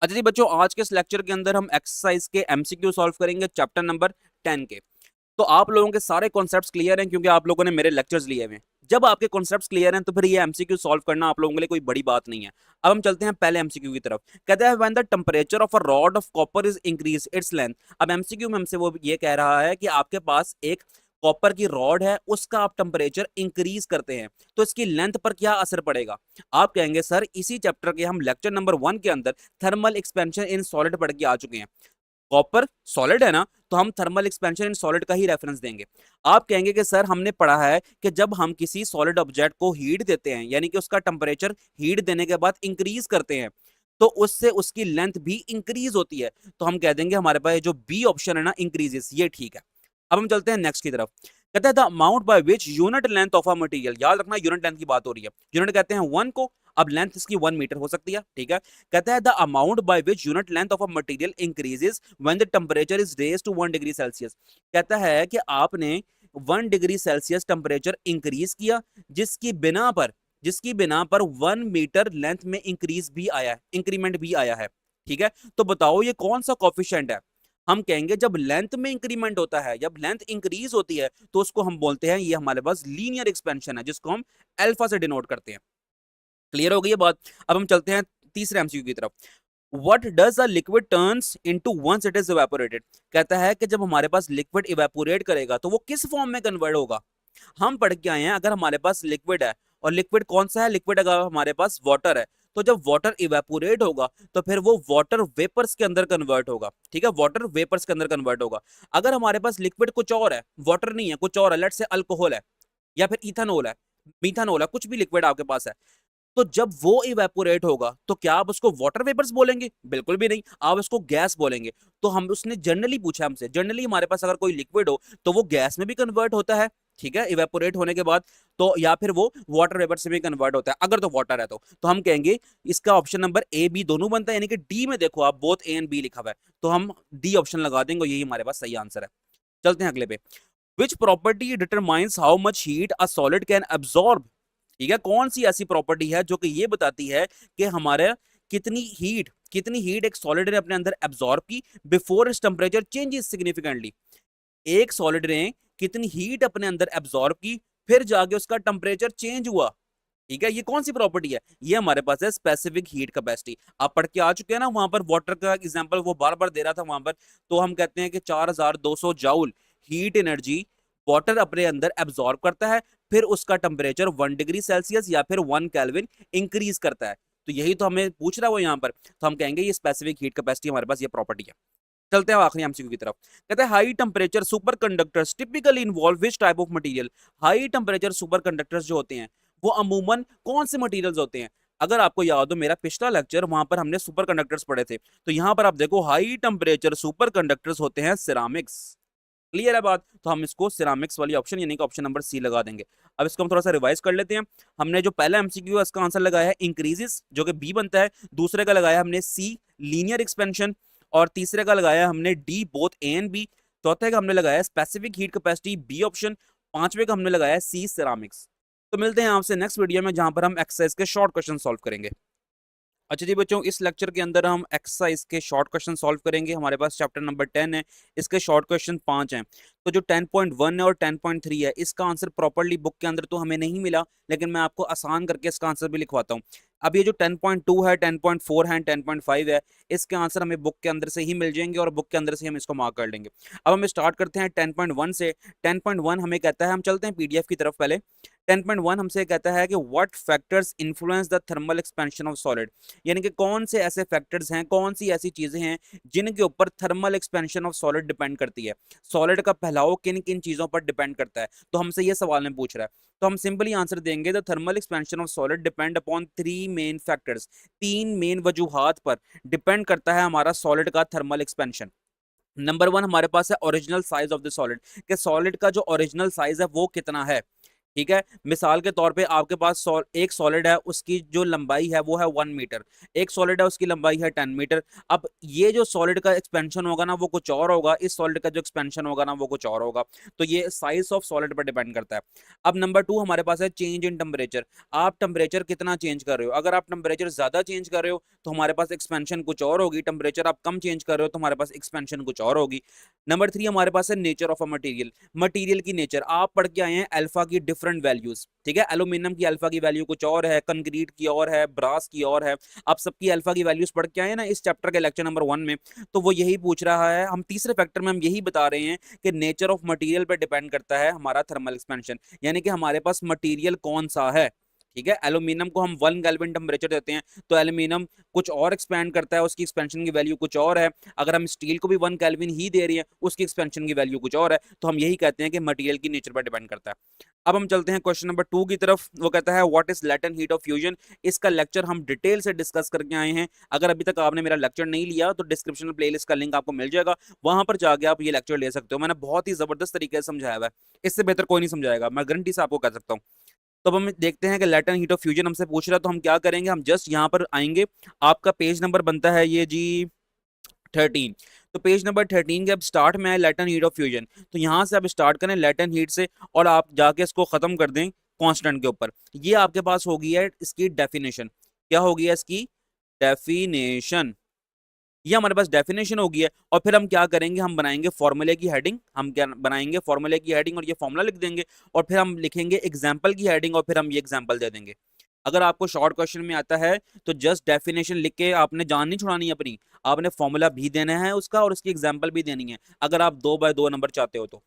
अच्छा जी बच्चों, आज के इस लेक्चर के अंदर हम एक्सरसाइज के एमसीक्यू सॉल्व करेंगे चैप्टर नंबर 10 के। तो आप लोगों के सारे कॉन्सेप्ट्स क्लियर हैं क्योंकि आप लोगों ने मेरे लेक्चर्स लिए हुए हैं। जब आपके कॉन्सेप्ट्स क्लियर हैं तो फिर ये एमसीक्यू सॉल्व करना आप लोगों के लिए कोई बड़ी बात नहीं है। अब हम चलते हैं पहले एमसीक्यू की तरफ। कहता है when the temperature of a rod of copper is increase its length. अब एमसीक्यू में हमसे वो ये कह रहा है कि आपके पास एक कॉपर की रॉड है, उसका आप टेम्परेचर इंक्रीज करते हैं तो इसकी लेंथ पर क्या असर पड़ेगा। आप कहेंगे सर इसी चैप्टर के हम लेक्चर नंबर 1 के अंदर थर्मल एक्सपेंशन इन सॉलिड पढ़ के आ चुके हैं। कॉपर सॉलिड है ना, तो हम थर्मल एक्सपेंशन इन सॉलिड का ही रेफरेंस देंगे। आप कहेंगे कि सर हमने पढ़ा है कि जब हम किसी सॉलिड ऑब्जेक्ट को हीट देते हैं यानी कि उसका टेम्परेचर हीट देने के बाद इंक्रीज करते हैं तो उससे उसकी लेंथ भी इंक्रीज होती है। तो हम कह देंगे हमारे पास जो बी ऑप्शन है ना, इंक्रीजेस, ये ठीक है। अब हम चलते हैं नेक्स्ट की तरफ। कहते हैं the amount by which unit length of a material, याद रखना यूनिट लेंथ की बात हो रही है। यूनिट कहते हैं 1 को, अब लेंथ इसकी 1 मीटर हो सकती है, ठीक है। कहता है the amount by which unit length of a material increases when the temperature is raise to 1 degree Celsius. कहता है कि आपने 1 डिग्री सेल्सियस टेंपरेचर इंक्रीज किया जिसकी बिना पर 1 मीटर लेंथ में इंक्रीज भी आया है, इंक्रीमेंट भी आया है, ठीक है। तो बताओ ये कौन सा कॉफिशिएंट है। हम कहेंगे जब लेंथ में इंक्रीमेंट होता है, जब लेंथ इंक्रीज होती है तो उसको हम बोलते हैं ये हमारे पास लीनियर एक्सपेंशन है, जिसको हम अल्फा से डिनोट करते हैं। क्लियर हो गई ये बात। अब हम चलते हैं तीसरे एमसीक्यू की तरफ। What does a liquid turns into once it is evaporated. कहता है कि जब हमारे पास लिक्विड इवेपोरेट करेगा तो वो किस फॉर्म में कन्वर्ट होगा। हम पढ़ के आए हैं अगर हमारे पास लिक्विड है, और लिक्विड कौन सा है, लिक्विड अगर हमारे पास वाटर है, तो जब वाटर इवेपोरेट होगा तो फिर वो वाटर वेपर्स के अंदर कन्वर्ट होगा, ठीक है, वाटर वेपर्स के अंदर कन्वर्ट होगा। अगर हमारे पास लिक्विड कुछ और है, वाटर नहीं है, कुछ और है, लेट से अल्कोहल है या फिर इथेनॉल है, मीथानॉल है, कुछ भी लिक्विड आपके पास है, तो जब वो इवेपोरेट होगा तो क्या आप उसको वाटर वेपर्स बोलेंगे? बिल्कुल भी नहीं, आप उसको गैस बोलेंगे। तो हम उसने जनरली पूछा हमसे, जनरली हमारे पास अगर कोई लिक्विड हो तो वो गैस में भी कन्वर्ट होता है, ठीक है, इवेपोरेट होने के बाद, तो या फिर वो वाटर वेपर से भी कन्वर्ट होता है अगर तो वाटर है तो हम कहेंगे इसका ऑप्शन नंबर ए बी दोनों बनता है, यानी कि डी में देखो आप बोथ ए एंड बी लिखा हुआ है, तो हम डी ऑप्शन लगा देंगे, यही हमारे पास सही आंसर है। चलते हैं अगले पे। Which property determines how much heat a solid can absorb. ठीक है, कौन सी ऐसी प्रॉपर्टी है जो कि ये बताती है कि हमारे कितनी हीट एक सॉलिड ने अपने अंदर एब्सॉर्ब की बिफोर इस टेम्परेचर चेंजेस सिग्निफिकेंटली। एक सॉलिड ने कितनी हीट अपने अंदर एब्सॉर्ब की फिर जाके उसका टेम्परेचर चेंज हुआ, ठीक है, ये कौन सी प्रॉपर्टी है, ये हमारे पास है स्पेसिफिक हीट कैपेसिटी। आप पढ़ के आ चुके हैं ना, वहां पर वाटर का एग्जांपल वो बार बार दे रहा था वहां पर। तो हम कहते हैं कि 4200 जाउल हीट एनर्जी वाटर अपने अंदर एब्सॉर्ब करता है, फिर उसका टेम्परेचर 1 डिग्री सेल्सियस या फिर 1 केल्विन इंक्रीज करता है। तो यही तो हमें पूछ रहा है वो यहाँ पर, तो हम कहेंगे ये स्पेसिफिक हीट कैपेसिटी हमारे पास ये प्रॉपर्टी है। चलते हैं आखिरी एमसीक्यू की तरफ। कहते हैं high temperature super conductors typically involve which type of material. High temperature super conductors जो होते हैं वो अमूमन कौन से मटेरियल्स होते हैं। अगर आपको याद हो मेरा पिछला लेक्चर, वहां पर हमने सुपर कंडक्टर्स पढ़े थे, तो यहां पर आप देखो हाई टेम्परेचर सुपर कंडक्टर्स होते हैं सिरामिक्स। क्लियर है बात, तो हम इसको सिरामिक्स वाली ऑप्शन यानी कि ऑप्शन नंबर सी लगा देंगे। अब इसको हम थोड़ा सा रिवाइज कर लेते हैं। हमने जो पहला एमसीक्यू है इसका आंसर लगाया है इंक्रीजेस, जो कि बी बनता है। दूसरे का लगाया हमने सी लीनियर एक्सपेंशन, और तीसरे का लगाया हमने D both A and B. चौथे का हमने लगाया specific heat capacity B option. पांचवे का हमने लगाया सी सिरामिक्स। तो मिलते हैं आपसे नेक्स्ट वीडियो में जहां पर हम एक्सरसाइज के शॉर्ट क्वेश्चन सॉल्व करेंगे। अच्छा जी बच्चों, इस लेक्चर के अंदर हम एक्सरसाइज के शॉर्ट क्वेश्चन सॉल्व करेंगे। हमारे पास चैप्टर नंबर 10 है, इसके शॉर्ट क्वेश्चन 5 हैं। तो जो 10.1 है और 10.3 है इसका आंसर प्रॉपरली बुक के अंदर तो हमें नहीं मिला, लेकिन मैं आपको आसान करके इसका आंसर भी लिखवाता हूँ। अब ये जो 10.2 है, 10.4 है, 10.5 है, इसके आंसर हमें बुक के अंदर से ही मिल जाएंगे और बुक के अंदर से हम इसको मार्क कर लेंगे। अब हम स्टार्ट करते हैं 10.1 से। 10.1 हमें कहता है, हम चलते हैं पीडीएफ की तरफ पहले। 10.1 हमसे कहता है कि what factors influence the thermal expansion of solid, यानी कि कौन से ऐसे फैक्टर्स हैं, कौन सी ऐसी चीजें हैं जिनके ऊपर thermal expansion of solid depend करती है। सॉलिड का फैलाव किन किन चीजों पर डिपेंड करता है, तो हमसे ये सवाल में पूछ रहा है। तो हम सिंपली आंसर देंगे the thermal expansion of solid depend upon 3 main factors. 3 main वजूहात पर डिपेंड करता है हमारा सॉलिड का थर्मल एक्सपेंशन। नंबर 1 हमारे पास है original size of the solid, कि सॉलिड का जो ओरिजिनल साइज है वो कितना है, ठीक है। मिसाल के तौर पे आपके पास एक सॉलिड है, उसकी जो लंबाई है वो है 1 मीटर, एक सॉलिड है उसकी लंबाई है 10 मीटर। अब ये जो सॉलिड का एक्सपेंशन होगा ना वो कुछ और होगा, इस सॉलिड का जो एक्सपेंशन होगा ना वो कुछ और होगा। तो ये साइज ऑफ सॉलिड पर डिपेंड करता है। अब नंबर 2 हमारे पास है चेंज इन टेम्परेचर। आप टेम्परेचर कितना चेंज कर रहे हो, अगर आप टेम्परेचर ज्यादा चेंज कर रहे हो तो हमारे पास एक्सपेंशन कुछ और होगी, टेम्परेचर आप कम चेंज कर रहे हो तो हमारे पास एक्सपेंशन कुछ और होगी। नंबर 3 हमारे पास है nature of a material. Material की नेचर आप पढ़ के आए हैं अल्फा की डिफरेंट वैल्यूज, ठीक है। एल्यूमिनियम की अल्फा की वैल्यू कुछ और है, कंक्रीट की और है, ब्रास की और है। आप सबकी अल्फा की वैल्यूज पढ़ के आए हैं ना इस चैप्टर के लेक्चर नंबर 1 में। तो वो यही पूछ रहा है, हम तीसरे फैक्टर में हम यही बता रहे हैं कि नेचर ऑफ मटेरियल पे डिपेंड करता है हमारा थर्मल एक्सपेंशन, यानी कि हमारे पास मटेरियल कौन सा है। ठीक है, एल्यूमिनियम को हम 1 केल्विन टेम्परेचर देते हैं तो एल्यूमिनियम कुछ और एक्सपैंड करता है, उसकी एक्सपेंशन की वैल्यू कुछ और है। अगर हम स्टील को भी 1 केल्विन ही दे रहे हैं, उसकी एक्सपेंशन की वैल्यू कुछ और है। तो हम यही कहते हैं कि मटेरियल की नेचर पर डिपेंड करता है। अब हम चलते हैं क्वेश्चन नंबर 2 की तरफ। वो कहता है what is latent heat of fusion. इसका लेक्चर हम डिटेल से डिस्कस करके आए हैं। अगर अभी तक आपने मेरा लेक्चर नहीं लिया तो डिस्क्रिप्शन में प्लेलिस्ट का लिंक आपको मिल जाएगा, वहां पर जाके आप ये लेक्चर ले सकते हो। मैंने बहुत ही जबरदस्त तरीके से समझाया हुआ है, इससे बेहतर कोई नहीं समझाएगा, मैं गारंटी से आपको कह सकता हूँ। तो अब हम देखते हैं कि लैटेंट हीट ऑफ फ्यूजन हमसे पूछ रहा है, तो हम क्या करेंगे, हम जस्ट यहाँ पर आएंगे। आपका पेज नंबर बनता है ये जी 13। तो पेज नंबर 13 के अब स्टार्ट में है लैटेंट हीट ऑफ फ्यूजन। तो यहाँ से आप स्टार्ट करें लैटेंट हीट से और आप जाके इसको खत्म कर दें कांस्टेंट के ऊपर। ये आपके पास होगी है इसकी डेफिनेशन। क्या होगी है इसकी डेफिनेशन, ये हमारे पास डेफिनेशन होगी है। और फिर हम क्या करेंगे, हम बनाएंगे फॉर्मूले की हेडिंग। हम क्या बनाएंगे, फॉर्मूले की हेडिंग और ये फॉर्मूला लिख देंगे। और फिर हम लिखेंगे एग्जाम्पल की हेडिंग और फिर हम ये एग्जाम्पल दे देंगे। अगर आपको शॉर्ट क्वेश्चन में आता है तो जस्ट डेफिनेशन लिख के आपने जान नहीं छुड़ानी है अपनी, आपने फॉर्मूला भी देना है उसका और उसकी एग्जाम्पल भी देनी है, अगर आप 2 बाय 2 नंबर चाहते हो तो।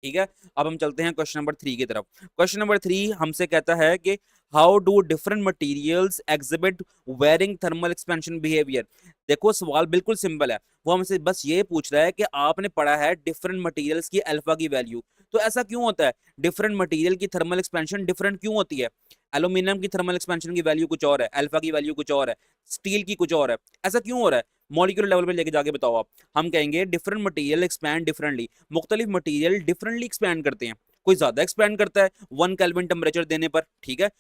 ठीक है, अब हम चलते हैं क्वेश्चन नंबर 3 की तरफ। क्वेश्चन नंबर 3 हमसे कहता है कि how do different materials exhibit varying thermal expansion behaviour. देखो सवाल बिल्कुल सिंपल है, वो हमसे बस ये पूछ रहा है कि आपने पढ़ा है डिफरेंट मटेरियल्स की अल्फा की वैल्यू, तो ऐसा क्यों होता है, डिफरेंट मटेरियल की थर्मल एक्सपेंशन डिफरेंट क्यों होती है। एल्यूमिनियम की थर्मल एक्सपेंशन की वैल्यू कुछ और है, अल्फा की वैल्यू कुछ और है, स्टील की कुछ और है, ऐसा क्यों हो रहा है। मॉलिक्यूलर लेवल पे लेके जाके बताओ आप। हम कहेंगे डिफरेंट मटेरियल एक्सपैंड डिफरेंटली, मुख्तलिफ मटेरियल डिफरेंटली एक्सपैंड करते हैं। कोई ज्यादा एक्सपैंड करता है 1 केल्विन टेम्परेचर देने पर, ठीक है,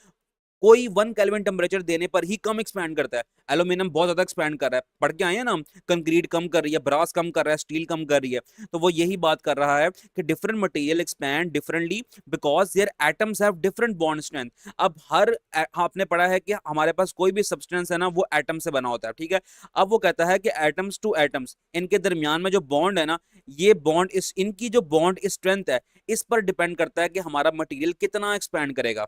कोई 1 केल्विन टेम्परेचर देने पर ही कम एक्सपैंड करता है। एल्यूमिनियम बहुत ज्यादा एक्सपैंड कर रहा है, पढ़ के आए हैं ना हम, कंक्रीट कम कर रही है, ब्रास कम कर रहा है, स्टील कम कर रही है। तो वो यही बात कर रहा है कि different material expand differently because their atoms have different bond strength. अब आपने पढ़ा है कि हमारे पास कोई भी सब्सटेंस है ना वो एटम से बना होता है, ठीक है। अब वो कहता है कि एटम्स टू एटम्स इनके दरमियान में जो बॉन्ड है ना, ये बॉन्ड इस इनकी जो बॉन्ड स्ट्रेंथ है इस पर डिपेंड करता है कि हमारा मटेरियल कितना एक्सपैंड करेगा।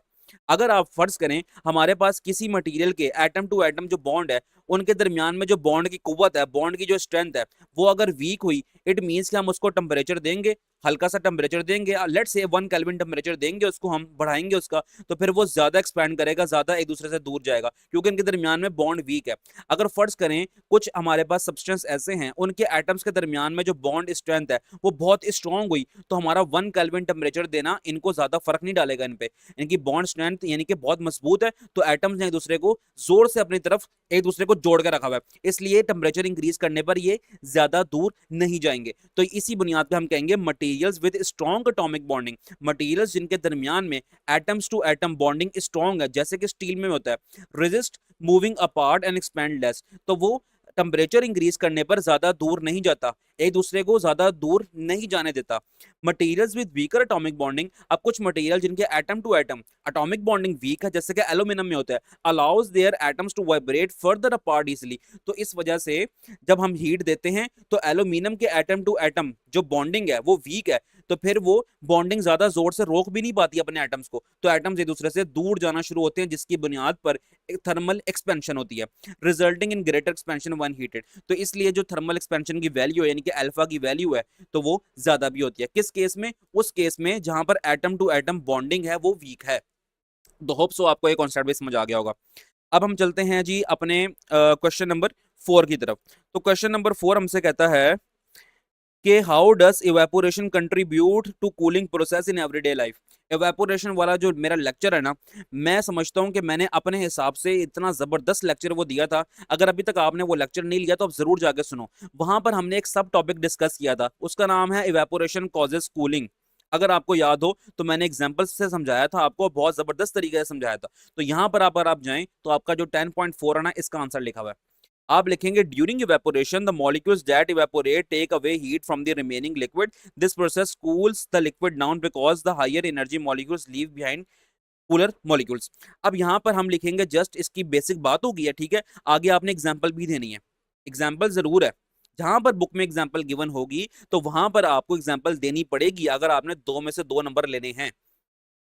अगर आप फर्ज करें हमारे पास किसी मटेरियल के एटम टू एटम जो बॉन्ड है उनके दरमियान में जो बॉन्ड की कुव्वत है, बॉन्ड की जो स्ट्रेंथ है, वो अगर वीक हुई, इट मींस कि हम उसको टेम्परेचर देंगे, हल्का सा टेम्परेचर देंगे, लेट्स से 1 केल्विन टेम्परेचर देंगे उसको, हम बढ़ाएंगे उसका, तो फिर वो ज्यादा एक्सपैंड करेगा, ज्यादा एक दूसरे से दूर जाएगा क्योंकि इनके दरमियान में बॉन्ड वीक है। अगर फर्ज करें कुछ हमारे पास सब्सटेंस ऐसे हैं उनके एटम्स के दरमियान में जो बॉन्ड स्ट्रेंथ है वो बहुत स्ट्रांग हुई, तो हमारा 1 केल्विन टेम्परेचर देना इनको ज्यादा फर्क नहीं डालेगा इन पे, इनकी बॉन्ड स्ट्रेंथ यानी कि बहुत मजबूत है, तो एटम्स ने एक दूसरे को जोर से अपनी तरफ एक दूसरे को जोड़ कर रखा हुआ है, इसलिए टेम्परेचर इंक्रीज करने पर ये ज्यादा दूर नहीं जाएंगे। तो इसी बुनियाद पे हम कहेंगे materials with strong atomic bonding, materials जिनके दरमियान में atoms to atom bonding strong है, जैसे कि स्टील में होता है, resist moving apart and expand less, तो वो टेम्परेचर इंक्रीज करने पर ज्यादा दूर नहीं जाता, एक दूसरे को ज्यादा दूर नहीं जाने देता। Materials with weaker atomic bonding, अब कुछ मटेरियल जिनके atom to atom atomic bonding weak है, जैसे कि एल्यूमिनियम में होता है, allows their atoms to vibrate further apart easily, तो इस वजह से जब हम हीट देते हैं तो एल्यूमिनियम के एटम टू एटम जो बॉन्डिंग है वो वीक है, तो फिर वो बॉन्डिंग ज्यादा जोर से रोक भी नहीं पाती अपने एटम्स को, तो एटम्स एक दूसरे से दूर जाना शुरू होते हैं, जिसकी बुनियाद पर थर्मल एक्सपेंशन होती है, resulting in greater expansion when heated. तो इसलिए जो थर्मल एक्सपेंशन की वैल्यू है यानी कि अल्फा की वैल्यू है तो वो ज्यादा भी होती है, किस केस में, उस केस में जहां पर एटम टू एटम बॉन्डिंग है वो वीक है। तो होप सो आपको ये कॉन्सेप्ट भी समझ आ गया होगा। अब हम चलते हैं जी अपने क्वेश्चन नंबर 4 की तरफ। तो क्वेश्चन नंबर 4 हमसे कहता है कि how does evaporation contribute to cooling process in everyday life. Evaporation वाला जो मेरा लेक्चर है ना, मैं समझता हूं कि मैंने अपने हिसाब से इतना जबरदस्त लेक्चर वो दिया था, अगर अभी तक आपने वो लेक्चर नहीं लिया तो आप जरूर जाके सुनो। वहां पर हमने एक सब टॉपिक डिस्कस किया था, उसका नाम है इवेपोरेशन कॉजेस कूलिंग। अगर आपको याद हो तो मैंने एग्जांपल से समझाया था आपको, बहुत जबरदस्त तरीके से समझाया था। तो यहाँ पर अगर आप जाएं तो आपका जो 10.4 है ना, इसका आंसर लिखा हुआ है। आप लिखेंगे during evaporation the molecules that evaporate take away heat from the remaining liquid, this process cools the liquid down because the higher energy molecules leave behind cooler molecules. अब यहाँ पर हम लिखेंगे, जस्ट इसकी बेसिक बात होगी है, ठीक है। आगे आपने एग्जाम्पल भी देनी है, एग्जाम्पल जरूर है। जहां पर बुक में एग्जाम्पल गिवन होगी तो वहां पर आपको एग्जाम्पल देनी पड़ेगी, अगर आपने 2 में से 2 नंबर लेने हैं।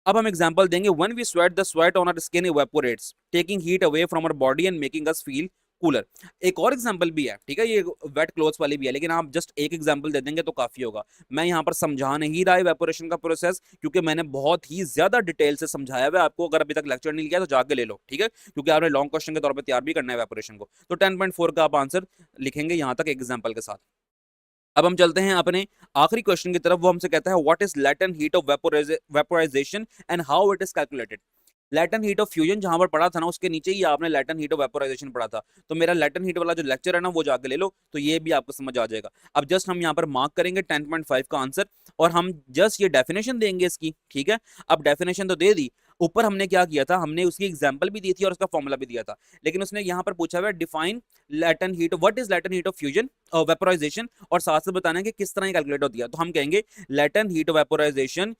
अब हम एग्जांपल देंगे, when we sweat the sweat on our skin evaporates taking heat away from our body and making us feel cooler. एक और एग्जांपल भी है, ठीक है, ये वेट क्लोथ्स वाली भी है, लेकिन आप जस्ट एक एग्जांपल दे देंगे तो काफी होगा। मैं यहाँ पर समझा नहीं रहा इवेपोरेशन का प्रोसेस, क्योंकि मैंने बहुत ही ज्यादा डिटेल से समझाया हुआ है आपको। अगर अभी तक लेक्चर नहीं लिया तो जाके ले लो, ठीक है, क्योंकि आपने लॉन्ग क्वेश्चन के तौर पर तैयार भी करना है इवेपोरेशन को। तो 10.4 का आप आंसर लिखेंगे यहाँ तक एग्जाम्पल के साथ। अब हम चलते हैं अपने आखिरी क्वेश्चन की तरफ। वो हमसे कहता है what is latent heat of vaporisation and how it is calculated. Latent heat of fusion जहां पर पढ़ा था ना, उसके नीचे ही आपने लैटेंट हीट ऑफ वेपोराइजेशन पढ़ा था। तो मेरा लैटेंट हीट वाला जो लेक्चर है ना, वो जाके ले लो, तो ये भी आपको समझ आ जाएगा। अब जस्ट हम यहाँ पर मार्क करेंगे 10.5 का आंसर, और हम जस्ट ये डेफिनेशन देंगे इसकी, ठीक है। अब डेफिनेशन तो दे दी, ऊपर हमने क्या किया था, हमने उसकी एग्जाम्पल भी दी थी और उसका फॉर्मूला भी दिया था। लेकिन उसने यहाँ पर पूछा हुआ है define latent heat, what is latent heat of fusion और वेपोराइजेशन, और साथ साथ बताना है कि किस तरह कैलकुलेट होती है। तो हम कहेंगे latent heat of vaporisation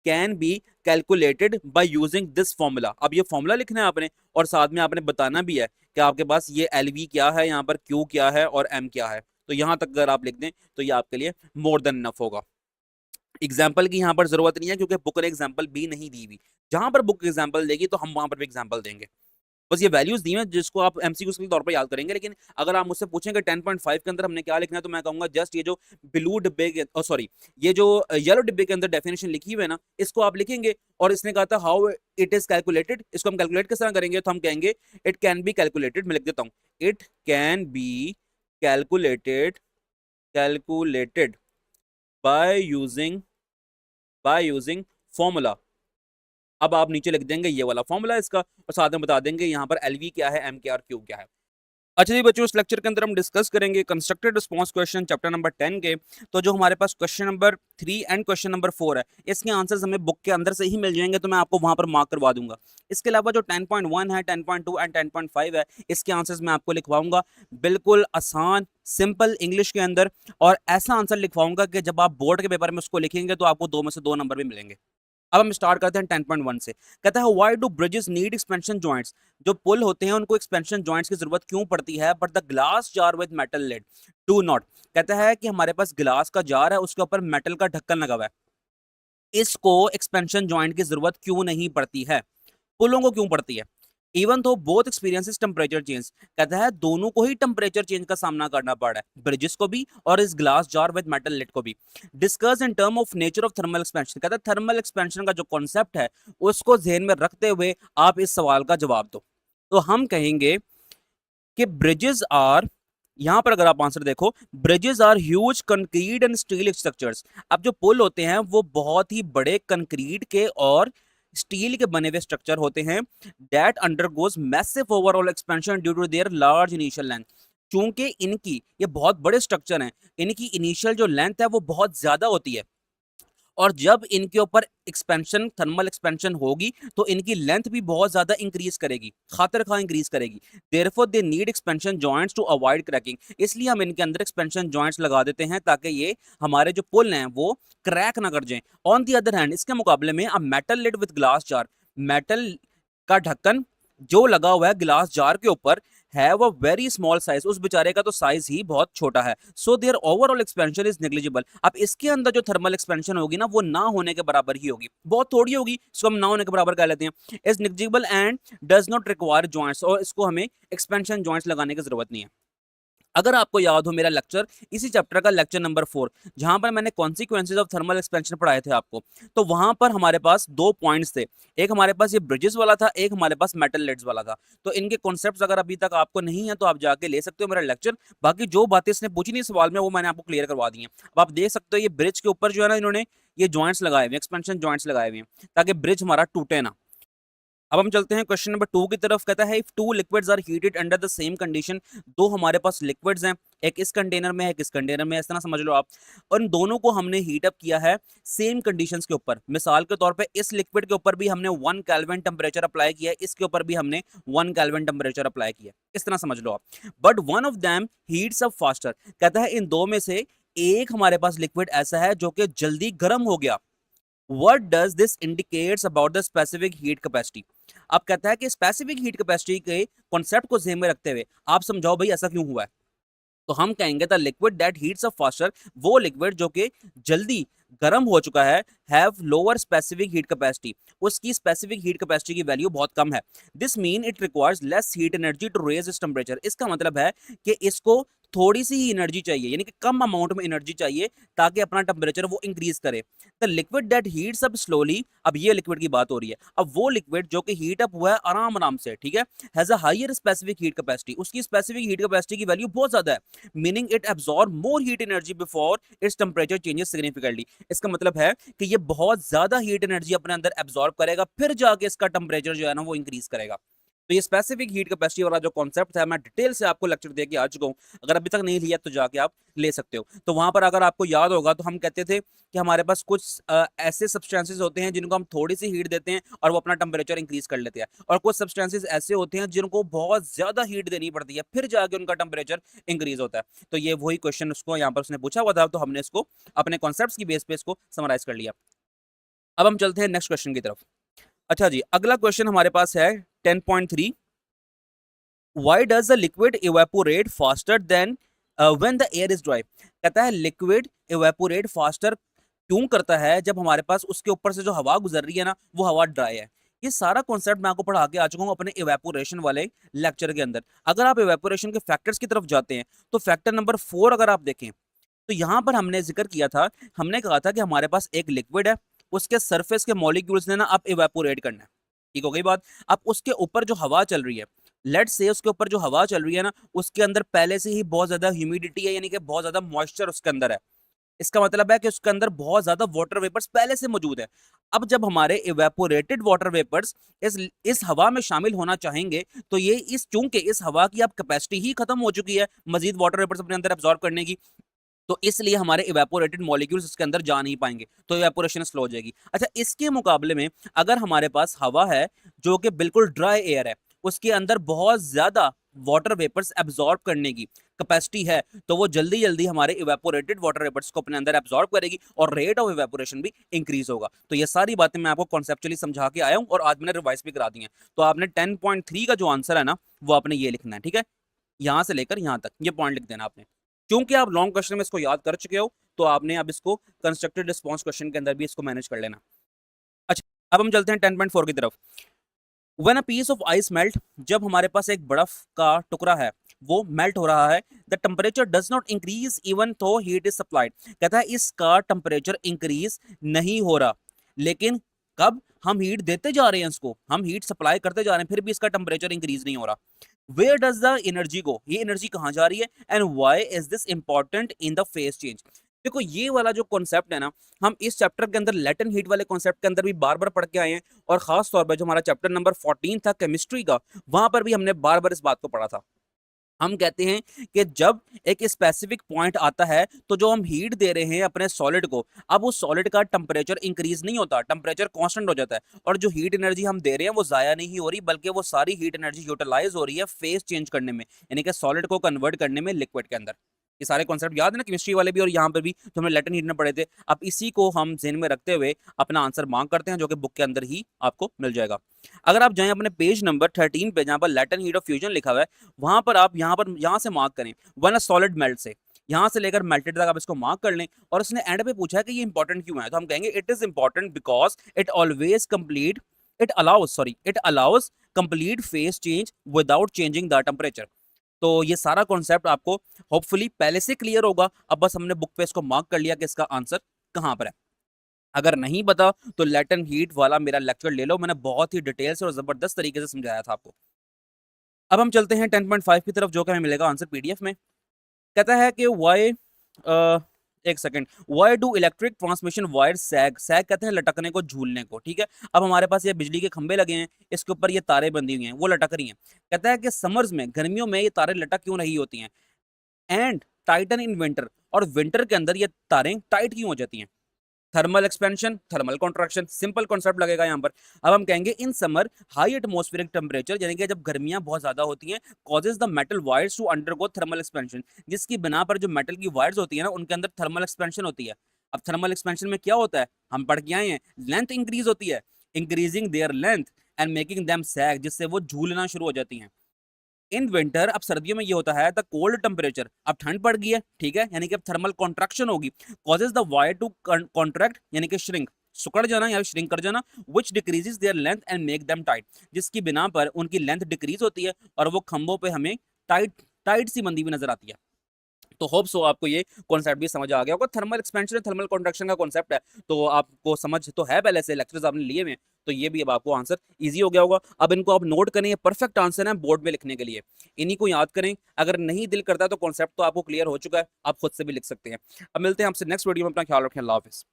can be calculated by using this formula. अब ये फॉर्मूला लिखना है आपने, और साथ में आपने बताना भी है कि आपके पास ये LV क्या है, यहाँ पर Q क्या है और M क्या है। तो यहाँ तक अगर आप लिख दें तो ये आपके लिए मोर देन इनफ होगा। एग्जाम्पल की यहाँ पर जरूरत नहीं है, क्योंकि बुक ने एग्जाम्पल भी नहीं दी हुई। जहां पर बुक एग्जाम्पल देगी तो हम वहां पर भी एग्जाम्पल देंगे। बस ये वैल्यूज दी हैं जिसको आप MCQ के तौर पर याद करेंगे। लेकिन अगर आप मुझसे पूछेंगे 10.5 के अंदर हमने क्या लिखना है, तो मैं कहूंगा जस्ट ये जो ब्लू डिब्बे के, सॉरी, ये जो येलो डिब्बे के अंदर डेफिनेशन लिखी हुई है ना, इसको आप लिखेंगे। और इसने कहा था हाउ इट इज कैलकुलेटेड, इसको हम कैलकुलेट किस तरह करेंगे, तो हम कहेंगे इट कैन बी कैलकुलेटेड। मैं लिख देता हूँ, it can be calculated, calculated by using formula. अब आप नीचे लिख देंगे ये वाला फॉर्मूला इसका, और साथ में बता देंगे यहाँ पर LV क्या है, M क्या और Q क्या है। अच्छा जी बच्चों, इस लेक्चर के अंदर हम डिस्कस करेंगे constructed response question chapter number 10 के। तो जो हमारे पास question number 3 and question number 4 है, इसके आंसर्स हमें बुक के अंदर से ही मिल जाएंगे, तो मैं आपको वहां पर मार्क करवा दूंगा। इसके अलावा जो 10.1 है, 10.2 एंड 10.5 है, इसके आंसर्स मैं आपको लिखवाऊंगा बिल्कुल आसान सिंपल इंग्लिश के अंदर, और ऐसा आंसर लिखवाऊंगा कि जब आप बोर्ड के पेपर में उसको लिखेंगे तो आपको 2 में से 2 नंबर भी मिलेंगे। अब हम स्टार्ट करते हैं 10.1 से। कहता है why do bridges need expansion joints. जो पुल होते हैं उनको एक्सपेंशन जॉइंट्स की जरूरत क्यों पड़ती है, but the glass jar with metal lid do not. कहता है कि हमारे पास गिलास का जार है, उसके ऊपर मेटल का ढक्कन लगा हुआ है, इसको एक्सपेंशन जॉइंट की जरूरत क्यों नहीं पड़ती है, पुलों को क्यों पड़ती है। इवन तो बोथ एक्सपीरियंसेस टेम्परेचर चेंज। कहता है दोनों को ही टेम्परेचर चेंज का सामना करना पड़ा है, ब्रिजेस को भी और इस glass jar with metal lid को भी। Discuss in term of nature of thermal expansion. कहता है थर्मल एक्सपेंशन का जो कॉन्सेप्ट है उसको ध्यान में रखते हुए आप इस सवाल का जवाब दो। तो हम कहेंगे कि ब्रिजेस आर, यहां पर अगर आप आंसर देखो, bridges are huge concrete and steel structures. अब जो पुल होते हैं वो बहुत ही बड़े कंक्रीट के और स्टील के बने हुए स्ट्रक्चर होते हैं, that undergoes massive overall expansion due to their large initial length. चूंकि इनकी ये बहुत बड़े स्ट्रक्चर हैं, इनकी इनिशियल जो लेंथ है वो बहुत ज्यादा होती है, और जब इनके ऊपर एक्सपेंशन, थर्मल एक्सपेंशन होगी तो इनकी लेंथ भी बहुत ज्यादा इंक्रीज करेगी, खातिर खा इंक्रीज करेगी। Therefore they need expansion joints to avoid cracking. इसलिए हम इनके अंदर एक्सपेंशन जॉइंट्स लगा देते हैं ताकि ये हमारे जो पुल हैं वो क्रैक ना कर जाएं। ऑन दी अदर हैंड, इसके मुकाबले में अब metal lid with glass jar, metal का ढक्कन जो लगा हुआ है गिलास जार के ऊपर है वो वेरी स्मॉल साइज, उस बेचारे का तो साइज ही बहुत छोटा है। So their overall expansion is negligible. अब इसके अंदर जो थर्मल एक्सपेंशन होगी ना वो ना होने के बराबर ही होगी, बहुत थोड़ी होगी, इसको हम ना होने के बराबर कह लेते हैं। Is negligible and does not require joints, और इसको हमें एक्सपेंशन जॉइंट्स लगाने की जरूरत नहीं है। अगर आपको याद हो मेरा लेक्चर, इसी चैप्टर का लेक्चर नंबर 4, जहां पर मैंने कॉन्सिक्वेंसेज ऑफ थर्मल एक्सपेंशन पढ़ाए थे आपको, तो वहां पर हमारे पास 2 पॉइंट्स थे, एक हमारे पास ये ब्रिजेस वाला था, एक हमारे पास मेटल लिड्स वाला था। तो इनके कॉन्सेप्ट्स अगर अभी तक आपको नहीं है तो आप जाके ले सकते हो मेरा लेक्चर। बाकी जो बातें इसने पूछी नहीं सवाल में वो मैंने आपको क्लियर करवा दी है। अब आप देख सकते हो ये ब्रिज के ऊपर जो है ना, इन्होंने ये जॉइंट्स लगाए हुए, एक्सपेंशन जॉइंट्स लगाए हुए हैं ताकि ब्रिज हमारा टूटे ना। अब हम चलते हैं क्वेश्चन नंबर 2 की तरफ। कहता है if two liquids are heated under the same condition, दो हमारे पास लिक्विड्स हैं, एक इस कंटेनर में है, एक इस कंटेनर में है, इस तरह समझ लो आप, और इन दोनों को हमने हीट अप किया है सेम कंडीशंस के ऊपर। मिसाल के तौर पे इस लिक्विड के ऊपर भी हमने 1 केल्विन टेम्परेचर अप्लाई किया है, इसके ऊपर भी हमने 1 केल्विन टेम्परेचर अप्लाई किया, इस तरह समझ लो आप। But one of them heats up faster, कहता है इन दो में से एक हमारे पास लिक्विड ऐसा है जो कि जल्दी गर्म हो गया। What does this indicates about the specific heat capacity? अब कहता है कि स्पेसिफिक हीट कैपेसिटी के कॉन्सेप्ट को ध्यान में रखते हुए आप समझाओ भाई ऐसा क्यों हुआ है। तो हम कहेंगे the liquid that heats up faster, वो लिक्विड जो कि जल्दी गर्म हो चुका है, have lower specific heat capacity, उसकी स्पेसिफिक हीट कैपेसिटी की वैल्यू बहुत कम है। This mean it requires less heat energy to raise its temperature, इसका मतलब है कि इसको थोड़ी सी ही एनर्जी चाहिए, यानी कि कम अमाउंट में एनर्जी चाहिए ताकि अपना टेम्परेचर वो इंक्रीज करे। The liquid that heats up slowly, अब ये लिक्विड की बात हो रही है, अब वो लिक्विड जो कि हीट अप हुआ है आराम आराम से, ठीक है, has a higher specific heat capacity, उसकी स्पेसिफिक हीट कैपेसिटी की वैल्यू बहुत ज्यादा है, meaning it absorb more heat energy before its temperature changes significantly. इसका मतलब है कि ये बहुत ज्यादा हीट एनर्जी अपने अंदर एब्जॉर्ब करेगा, फिर जाके इसका टेम्परेचर जो है ना वो इंक्रीज करेगा। तो ये स्पेसिफिक हीट कैपेसिटी वाला जो कॉन्सेप्ट है मैं डिटेल से आपको लेक्चर दे के आ चुका हूँ, अगर अभी तक नहीं लिया तो जाके आप ले सकते हो। तो वहां पर अगर आपको याद होगा तो हम कहते थे कि हमारे पास कुछ ऐसे सब्सटेंसेस होते हैं जिनको हम थोड़ी सी हीट देते हैं और वो अपना टेम्परेचर इंक्रीज कर लेते हैं, और कुछ सब्सटेंसेस ऐसे होते हैं जिनको बहुत ज्यादा हीट देनी पड़ती है, फिर जाके उनका टेम्परेचर इंक्रीज होता है। तो ये वही क्वेश्चन उसको यहाँ पर उसने पूछा हुआ था, तो हमने इसको अपने कॉन्सेप्ट की बेस पे इसको समराइज कर लिया। अब हम चलते हैं नेक्स्ट क्वेश्चन की तरफ। अच्छा जी, अगला क्वेश्चन हमारे पास है 10.3। Why does the liquid evaporate faster than when the air is dry? कहता है लिक्विड evaporate faster क्यों करता है जब हमारे पास उसके ऊपर से जो हवा गुजर रही है ना वो हवा ड्राई है। ये सारा कॉन्सेप्ट मैं आपको पढ़ा के आ चुका हूँ अपने इवेपोरेशन वाले लेक्चर के अंदर। अगर आप इवेपोरेशन के फैक्टर्स की तरफ जाते हैं तो फैक्टर नंबर 4 अगर आप देखें तो यहाँ पर हमने जिक्र किया था, हमने कहा था कि हमारे पास एक लिक्विड है, उसके सरफेस के मॉलिक्यूल्स ने ना अब इवेपोरेट करना है, ठीक हो गई बात। अब उसके ऊपर जो हवा चल रही है, लेट्स से उसके ऊपर जो हवा चल रही है ना उसके अंदर पहले से ही बहुत ज्यादा ह्यूमिडिटी है, यानी कि बहुत ज्यादा मॉइस्चर उसके अंदर है। इसका मतलब है कि उसके अंदर बहुत ज्यादा वाटर वेपर्स पहले से मौजूद है। अब जब हमारे इवेपोरेटेड वाटर वेपर्स इस हवा में शामिल होना चाहेंगे तो ये इस चूंकि इस हवा की अब कैपेसिटी ही खत्म हो चुकी है मजीद वाटर वेपर्स अपने अंदर एब्जॉर्ब करने की, तो इसलिए हमारे इवेपोरेटेड मॉलिक्यूल्स इसके अंदर जा नहीं पाएंगे, तो इवेपोरेशन स्लो हो जाएगी। अच्छा, इसके मुकाबले में अगर हमारे पास हवा है जो कि बिल्कुल ड्राई एयर है, उसके अंदर बहुत ज्यादा वाटर वेपर्स एब्जॉर्ब करने की कैपेसिटी है, तो वो जल्दी जल्दी हमारे इवेपोरेटेड वाटर वेपर्स को अपने अंदर एब्जॉर्ब करेगी और रेट ऑफ इवेपोरेशन भी इंक्रीज होगा। तो ये सारी बातें मैं आपको कॉन्सेप्चुअली समझा के आया हूं और आज मैंने रिवाइज भी करा दी है। तो आपने 10.3 का जो आंसर है ना वो आपने ये लिखना है, ठीक है, यहां से लेकर यहां तक ये पॉइंट लिख देना आपने। क्योंकि आप लॉन्ग क्वेश्चन में इसको याद कर चुके हो तो आपने अब इसको कंस्ट्रक्टेड रिस्पॉन्स क्वेश्चन के अंदर भी इसको मैनेज कर लेना। अच्छा, अब हम चलते हैं 10.4 की तरफ। When a piece of ice melt, जब हमारे पास एक बर्फ का टुकड़ा है वो मेल्ट हो रहा है, the temperature does not increase even थो हीट इज सप्लाइड, कहता है इसका टेम्परेचर इंक्रीज नहीं हो रहा, लेकिन कब हम हीट देते जा रहे हैं, इसको हम हीट सप्लाई करते जा रहे हैं, फिर भी इसका टेम्परेचर इंक्रीज नहीं हो रहा। वेयर डज द एनर्जी गो, ये एनर्जी कहाँ जा रही है, and why is this important in the phase change. देखो ये वाला जो कॉन्सेप्ट है ना, हम इस चैप्टर के अंदर लेटेंट हीट वाले कॉन्सेप्ट के अंदर भी बार बार पढ़ के आए हैं, और खास तौर पर जो हमारा चैप्टर नंबर 14 था केमिस्ट्री का, वहां पर भी हमने बार बार इस बात को पढ़ा था। हम कहते हैं कि जब एक स्पेसिफिक पॉइंट आता है तो जो हम हीट दे रहे हैं अपने सॉलिड को, अब उस सॉलिड का टेम्परेचर इंक्रीज नहीं होता, टेम्परेचर कांस्टेंट हो जाता है, और जो हीट एनर्जी हम दे रहे हैं वो जाया नहीं हो रही, बल्कि वो सारी हीट एनर्जी यूटिलाइज हो रही है फेस चेंज करने में, यानी कि सॉलिड को कन्वर्ट करने में लिक्विड के अंदर। ये सारे कॉन्सेप्ट याद है ना केमिस्ट्री वाले भी, और यहाँ पे भी तो हमने लेटेंट हीट में पढ़े थे। अब इसी को हम ध्यान में रखते हुए अपना आंसर मार्क करते हैं जो कि बुक के अंदर ही आपको मिल जाएगा। अगर आप जाएं अपने पेज नंबर 13 पे जहां पर लेटेंट हीट ऑफ फ्यूजन लिखा हुआ है, वहां पर आप यहाँ से मार्क करें वन अ सॉलिड मेल्ट से, यहाँ से लेकर मेल्टेड तक आप इसको मार्क कर लें। और इसने एंड पे पूछा है कि ये इंपॉर्टेंट क्यों है, तो हम कहेंगे it is important because it always complete it allows complete face change without changing the temperature. तो ये सारा कॉन्सेप्ट आपको होपफुली पहले से क्लियर होगा, अब बस हमने बुक पे इसको मार्क कर लिया कि इसका आंसर कहाँ पर है। अगर नहीं पता तो लेटेंट हीट वाला मेरा लेक्चर ले लो, मैंने बहुत ही डिटेल से और जबरदस्त तरीके से समझाया था आपको। अब हम चलते हैं 10.5 की तरफ जो कि हमें मिलेगा आंसर पीडीएफ में। कहता है कि वाई एक second, why do electric transmission wire sag, sag कहते हैं लटकने को, झूलने को, ठीक है। अब हमारे पास ये बिजली के खंभे लगे हैं, इसके ऊपर ये तारे बंधी हुई हैं, वो लटक रही हैं। कहता है कि समर्स में, गर्मियों में ये तारे लटक क्यों नहीं होती हैं, एंड टाइटन इन विंटर, और विंटर के अंदर ये तारें टाइट क्यों हो जाती हैं। Thermal expansion, thermal contraction, simple concept लगेगा यहाँ पर। अब हम कहेंगे in summer high atmospheric temperature, यानी कि जब गर्मियां बहुत ज्यादा होती हैं, causes the metal wires to undergo thermal expansion, जिसकी बिना पर जो मेटल की वायर्स होती है ना, उनके अंदर थर्मल एक्सपेंशन होती है। अब थर्मल एक्सपेंशन में क्या होता है, हम पढ़ के आए हैं, लेंथ इंक्रीज होती है, increasing their length and making them sag, जिससे वो झूलना शुरू हो जाती हैं। इन विंटर, अब सर्दियों में ये होता है द कोल्ड टेम्परेचर, अब ठंड पड़ गई है, ठीक है, यानी कि अब थर्मल कॉन्ट्रैक्शन होगी, causes the wire to contract, यानी कि श्रिंक, सुकड़ जाना या श्रिंक कर जाना, which decreases their length and make them tight, जिसकी बिना पर उनकी लेंथ डिक्रीज होती है और वो खंभों पे हमें टाइट टाइट सी बंदी हुई नजर आती है। तो होप सो आपको ये कॉन्सेप्ट भी समझ आ गया होगा। थर्मल एक्सपेंशन थर्मल कॉन्ट्रैक्शन का कॉन्सेप्ट है, तो आपको समझ तो है, पहले से लेक्चर्स आपने लिए हुए, तो ये भी अब आपको आंसर इजी हो गया होगा। अब इनको आप नोट करें, ये परफेक्ट आंसर है बोर्ड में लिखने के लिए, इन्हीं को याद करें। अगर नहीं दिल करता तो कॉन्सेप्ट तो आपको क्लियर हो चुका है, आप खुद से भी लिख सकते हैं। अब मिलते हैं आपसे नेक्स्ट वीडियो में, अपना ख्याल रखें, अल्लाह हाफिज़।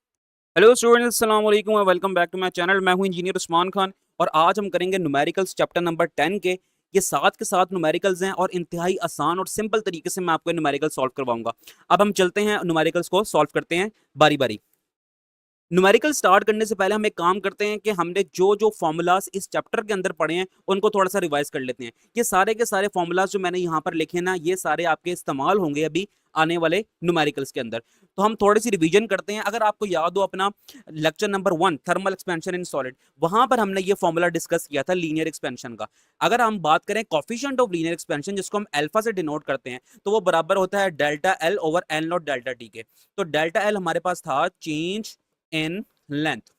हेलो स्टूडेंट्स, अस्सलाम वालेकुम और welcome back to my channel. मैं हूं इंजीनियर उस्मान खान और आज हम करेंगे न्यूमेरिकल्स चैप्टर नंबर 10 के। ये साथ के साथ न्यूमेरिकल्स हैं और इंतहाई आसान और सिंपल तरीके से मैं आपको न्यूमेरिकल सॉल्व करवाऊंगा। अब हम चलते हैं न्यूमेरिकल्स को सॉल्व करते हैं बारी बारी। न्यूमेरिकल स्टार्ट करने से पहले हम एक काम करते हैं कि हमने जो जो फॉर्मूलाज इस चैप्टर के अंदर पढ़े हैं उनको थोड़ा सा रिवाइज कर लेते हैं। ये सारे के सारे फॉर्मूलाज जो मैंने यहाँ पर लिखे हैं ना, ये सारे आपके इस्तेमाल होंगे अभी आने वाले न्यूमेरिकल्स के अंदर। तो हम थोड़ी सी रिवीजन करते हैं। अगर आपको याद हो अपना lecture number 1 thermal expansion in solid, वहां पर हमने ये फॉर्मूला डिस्कस किया था लीनियर एक्सपेंशन का। अगर हम बात करें कोफिशिएंट ऑफ लीनियर एक्सपेंशन, जिसको हम अल्फा से डिनोट करते हैं, तो वो बराबर होता है delta L over L naught delta T के। तो डेल्टा एल हमारे पास था चेंज इन लेंथ।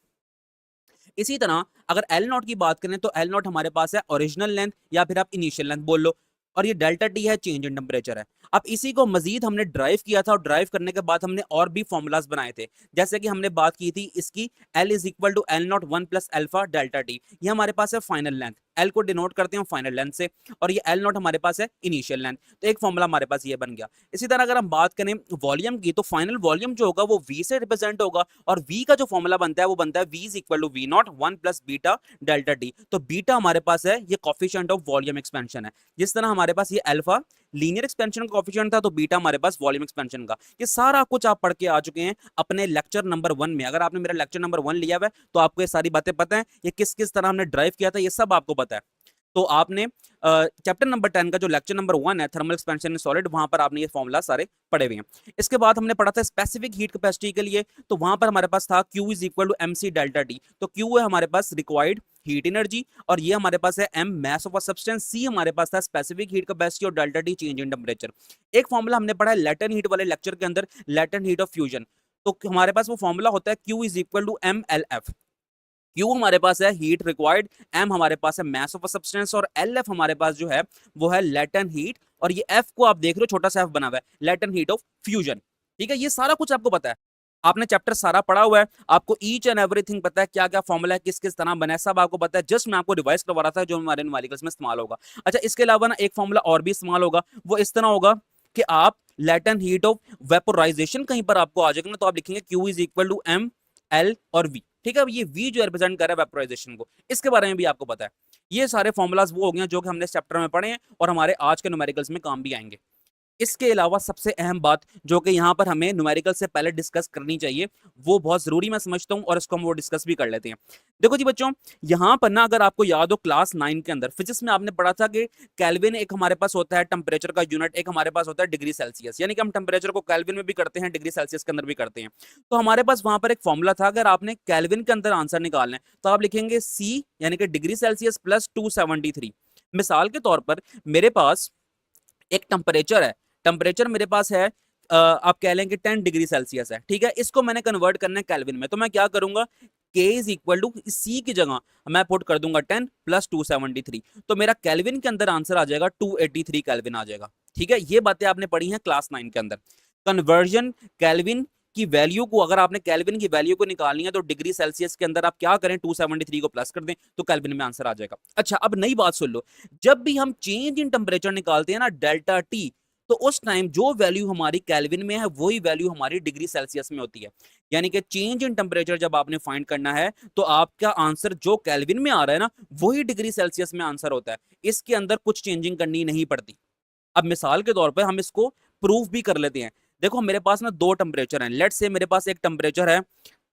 इसी तरह अगर एल नॉट की बात करें तो एल नॉट हमारे पास है ओरिजिनल लेंथ या फिर आप इनिशियल लेंथ बोल लो, और ये डेल्टा टी है चेंज इन टेम्परेचर है। अब इसी को मजीद हमने ड्राइव किया था और ड्राइव करने के बाद हमने और भी फॉर्मूलाज बनाए थे, जैसे कि हमने बात की थी इसकी L is equal to L naught 1 plus alpha delta T. ये हमारे पास है फाइनल लेंथ, एल को डिनोट करते हैं फाइनल लेंथ से, और ये एल नॉट हमारे पास है इनिशियल लेंथ। तो एक फॉर्मूला हमारे पास ये बन गया। इसी तरह अगर हम बात करें वॉल्यूम की, तो फाइनल वॉल्यूम जो होगा वो वी से रिप्रेजेंट होगा, और वी का जो फॉर्मूला बनता है वो बनता है V is equal to V naught 1 plus beta delta T. तो बीटा हमारे पास है ये कोफिशिएंट ऑफ वॉल्यूम एक्सपेंशन है। जिस तरह हमारे पास ये अल्फा लीनियर एक्सपेंशन का कोफिशिएंट था, तो बीटा हमारे पास वॉल्यूम एक्सपेंशन का। ये सारा कुछ आप पढ़ के आ चुके हैं अपने लेक्चर नंबर 1 में। अगर आपने मेरा लेक्चर नंबर 1 लिया हुआ है तो आपको ये सारी बातें पता है, ये किस किस तरह हमने ड्राइव किया था, ये सब आपको पता है। तो आपने चैप्टर नंबर 10 का जो लेक्चर नंबर 1 है थर्मल एक्सपेंशन इन सॉलिड, वहां पर आपने ये फॉर्मूला सारे पढ़े हुए हैं। इसके बाद हमने पढ़ा था स्पेसिफिक हीट कैपेसिटी के लिए, तो वहां पर हमारे पास था Q is equal to M C delta T. तो Q है हमारे पास रिक्वायर्ड हीट एनर्जी, और ये हमारे पास है M mass of a substance, C हमारे पास था स्पेसिफिक हीट कैपेसिटी, और delta T change in temperature. एक फॉर्मूला हमने पढ़ा है लेटेंट हीट वाले लेक्चर के अंदर, लेटेंट हीट ऑफ फ्यूजन। तो हमारे पास वो फॉर्मूला होता है Q is equal to M L F. Q हमारे पास है हीट रिक्वायर्ड, M हमारे पास है मास ऑफ अ सब्सटेंस, और LF हमारे पास जो है वो है लेटेंट हीट, और ये F को आप देख रहे हो छोटा सा F बना हुआ है, लेटेंट हीट ऑफ फ्यूजन। ठीक है, ये सारा कुछ आपको पता है, आपने चैप्टर सारा पढ़ा हुआ है, आपको ईच एंड एवरीथिंग पता है, क्या क्या फॉर्मूला है, किस किस तरह बना है, सब आपको पता है। जस्ट मैं आपको रिवाइज करवा रहा था जो हमारे न्यूमेरिकल्स में इस्तेमाल होगा। अच्छा, इसके अलावा ना एक फॉर्मूला और भी इस्तेमाल होगा, वो इस तरह होगा कि आप लेटेंट हीट ऑफ वेपोराइजेशन कहीं पर आपको आ जाएगा ना, तो आप लिखेंगे Q is equal to M L और V। ठीक है, ये V जो रिप्रेजेंट कर रहा है वेपोराइजेशन को, इसके बारे में भी आपको पता है। ये सारे फॉर्मूलाज वो हो गए जो कि हमने इस चैप्टर में पढ़े हैं और हमारे आज के न्यूमेरिकल्स में काम भी आएंगे। इसके अलावा सबसे अहम बात जो कि यहाँ पर हमें न्यूमेरिकल से पहले डिस्कस करनी चाहिए, वो बहुत जरूरी मैं समझता हूँ, और इसको हम वो डिस्कस भी कर लेते हैं। देखो जी बच्चों, यहाँ पर ना अगर आपको याद हो क्लास 9 के अंदर फिजिक्स में आपने पढ़ा था कि केल्विन एक हमारे पास होता है टेम्परेचर का यूनिट, एक हमारे पास होता है डिग्री सेल्सियस, यानी कि हम टेम्परेचर को केल्विन में भी करते हैं, डिग्री सेल्सियस के अंदर भी करते हैं। तो हमारे पास वहां पर एक फॉर्मूला था, अगर आपने केल्विन के अंदर आंसर निकालना है तो आप लिखेंगे C यानी कि डिग्री सेल्सियस प्लस 273। मिसाल के तौर पर मेरे पास एक टेम्परेचर है, टेम्परेचर मेरे पास है आप कह लेंगे 10 डिग्री सेल्सियस है, ठीक है। इसको मैंने कन्वर्ट करना है केल्विन में, तो मैं क्या करूंगा, K is equal to C की जगह मैं पुट कर दूंगा 10 प्लस 273, तो मेरा केल्विन के अंदर आंसर आ जाएगा 283 केल्विन आ जाएगा। ठीक है, ये बातें आपने पढ़ी हैं क्लास 9 के अंदर। कन्वर्जन केल्विन की वैल्यू को, अगर आपने केल्विन की वैल्यू को निकालनी है तो डिग्री सेल्सियस के अंदर आप क्या करें, 273 को प्लस कर दें तो केल्विन में आंसर आ जाएगा। अच्छा, अब नई बात सुन लो, जब भी हम चेंज इन टेम्परेचर निकालते हैं ना डेल्टा टी, तो उस टाइम जो वैल्यू हमारी केल्विन में है वही वैल्यू हमारी डिग्री सेल्सियस में होती है। यानी कि चेंज इन टेम्परेचर जब आपने फाइंड करना है तो आपका आंसर जो केल्विन में आ रहा है ना वही डिग्री सेल्सियस में आंसर होता है, इसके अंदर कुछ चेंजिंग करनी नहीं पड़ती। अब मिसाल के तौर पे हम इसको प्रूफ भी कर लेते हैं। देखो मेरे पास ना दो टेम्परेचर हैं, लेट्स से मेरे पास एक टेम्परेचर है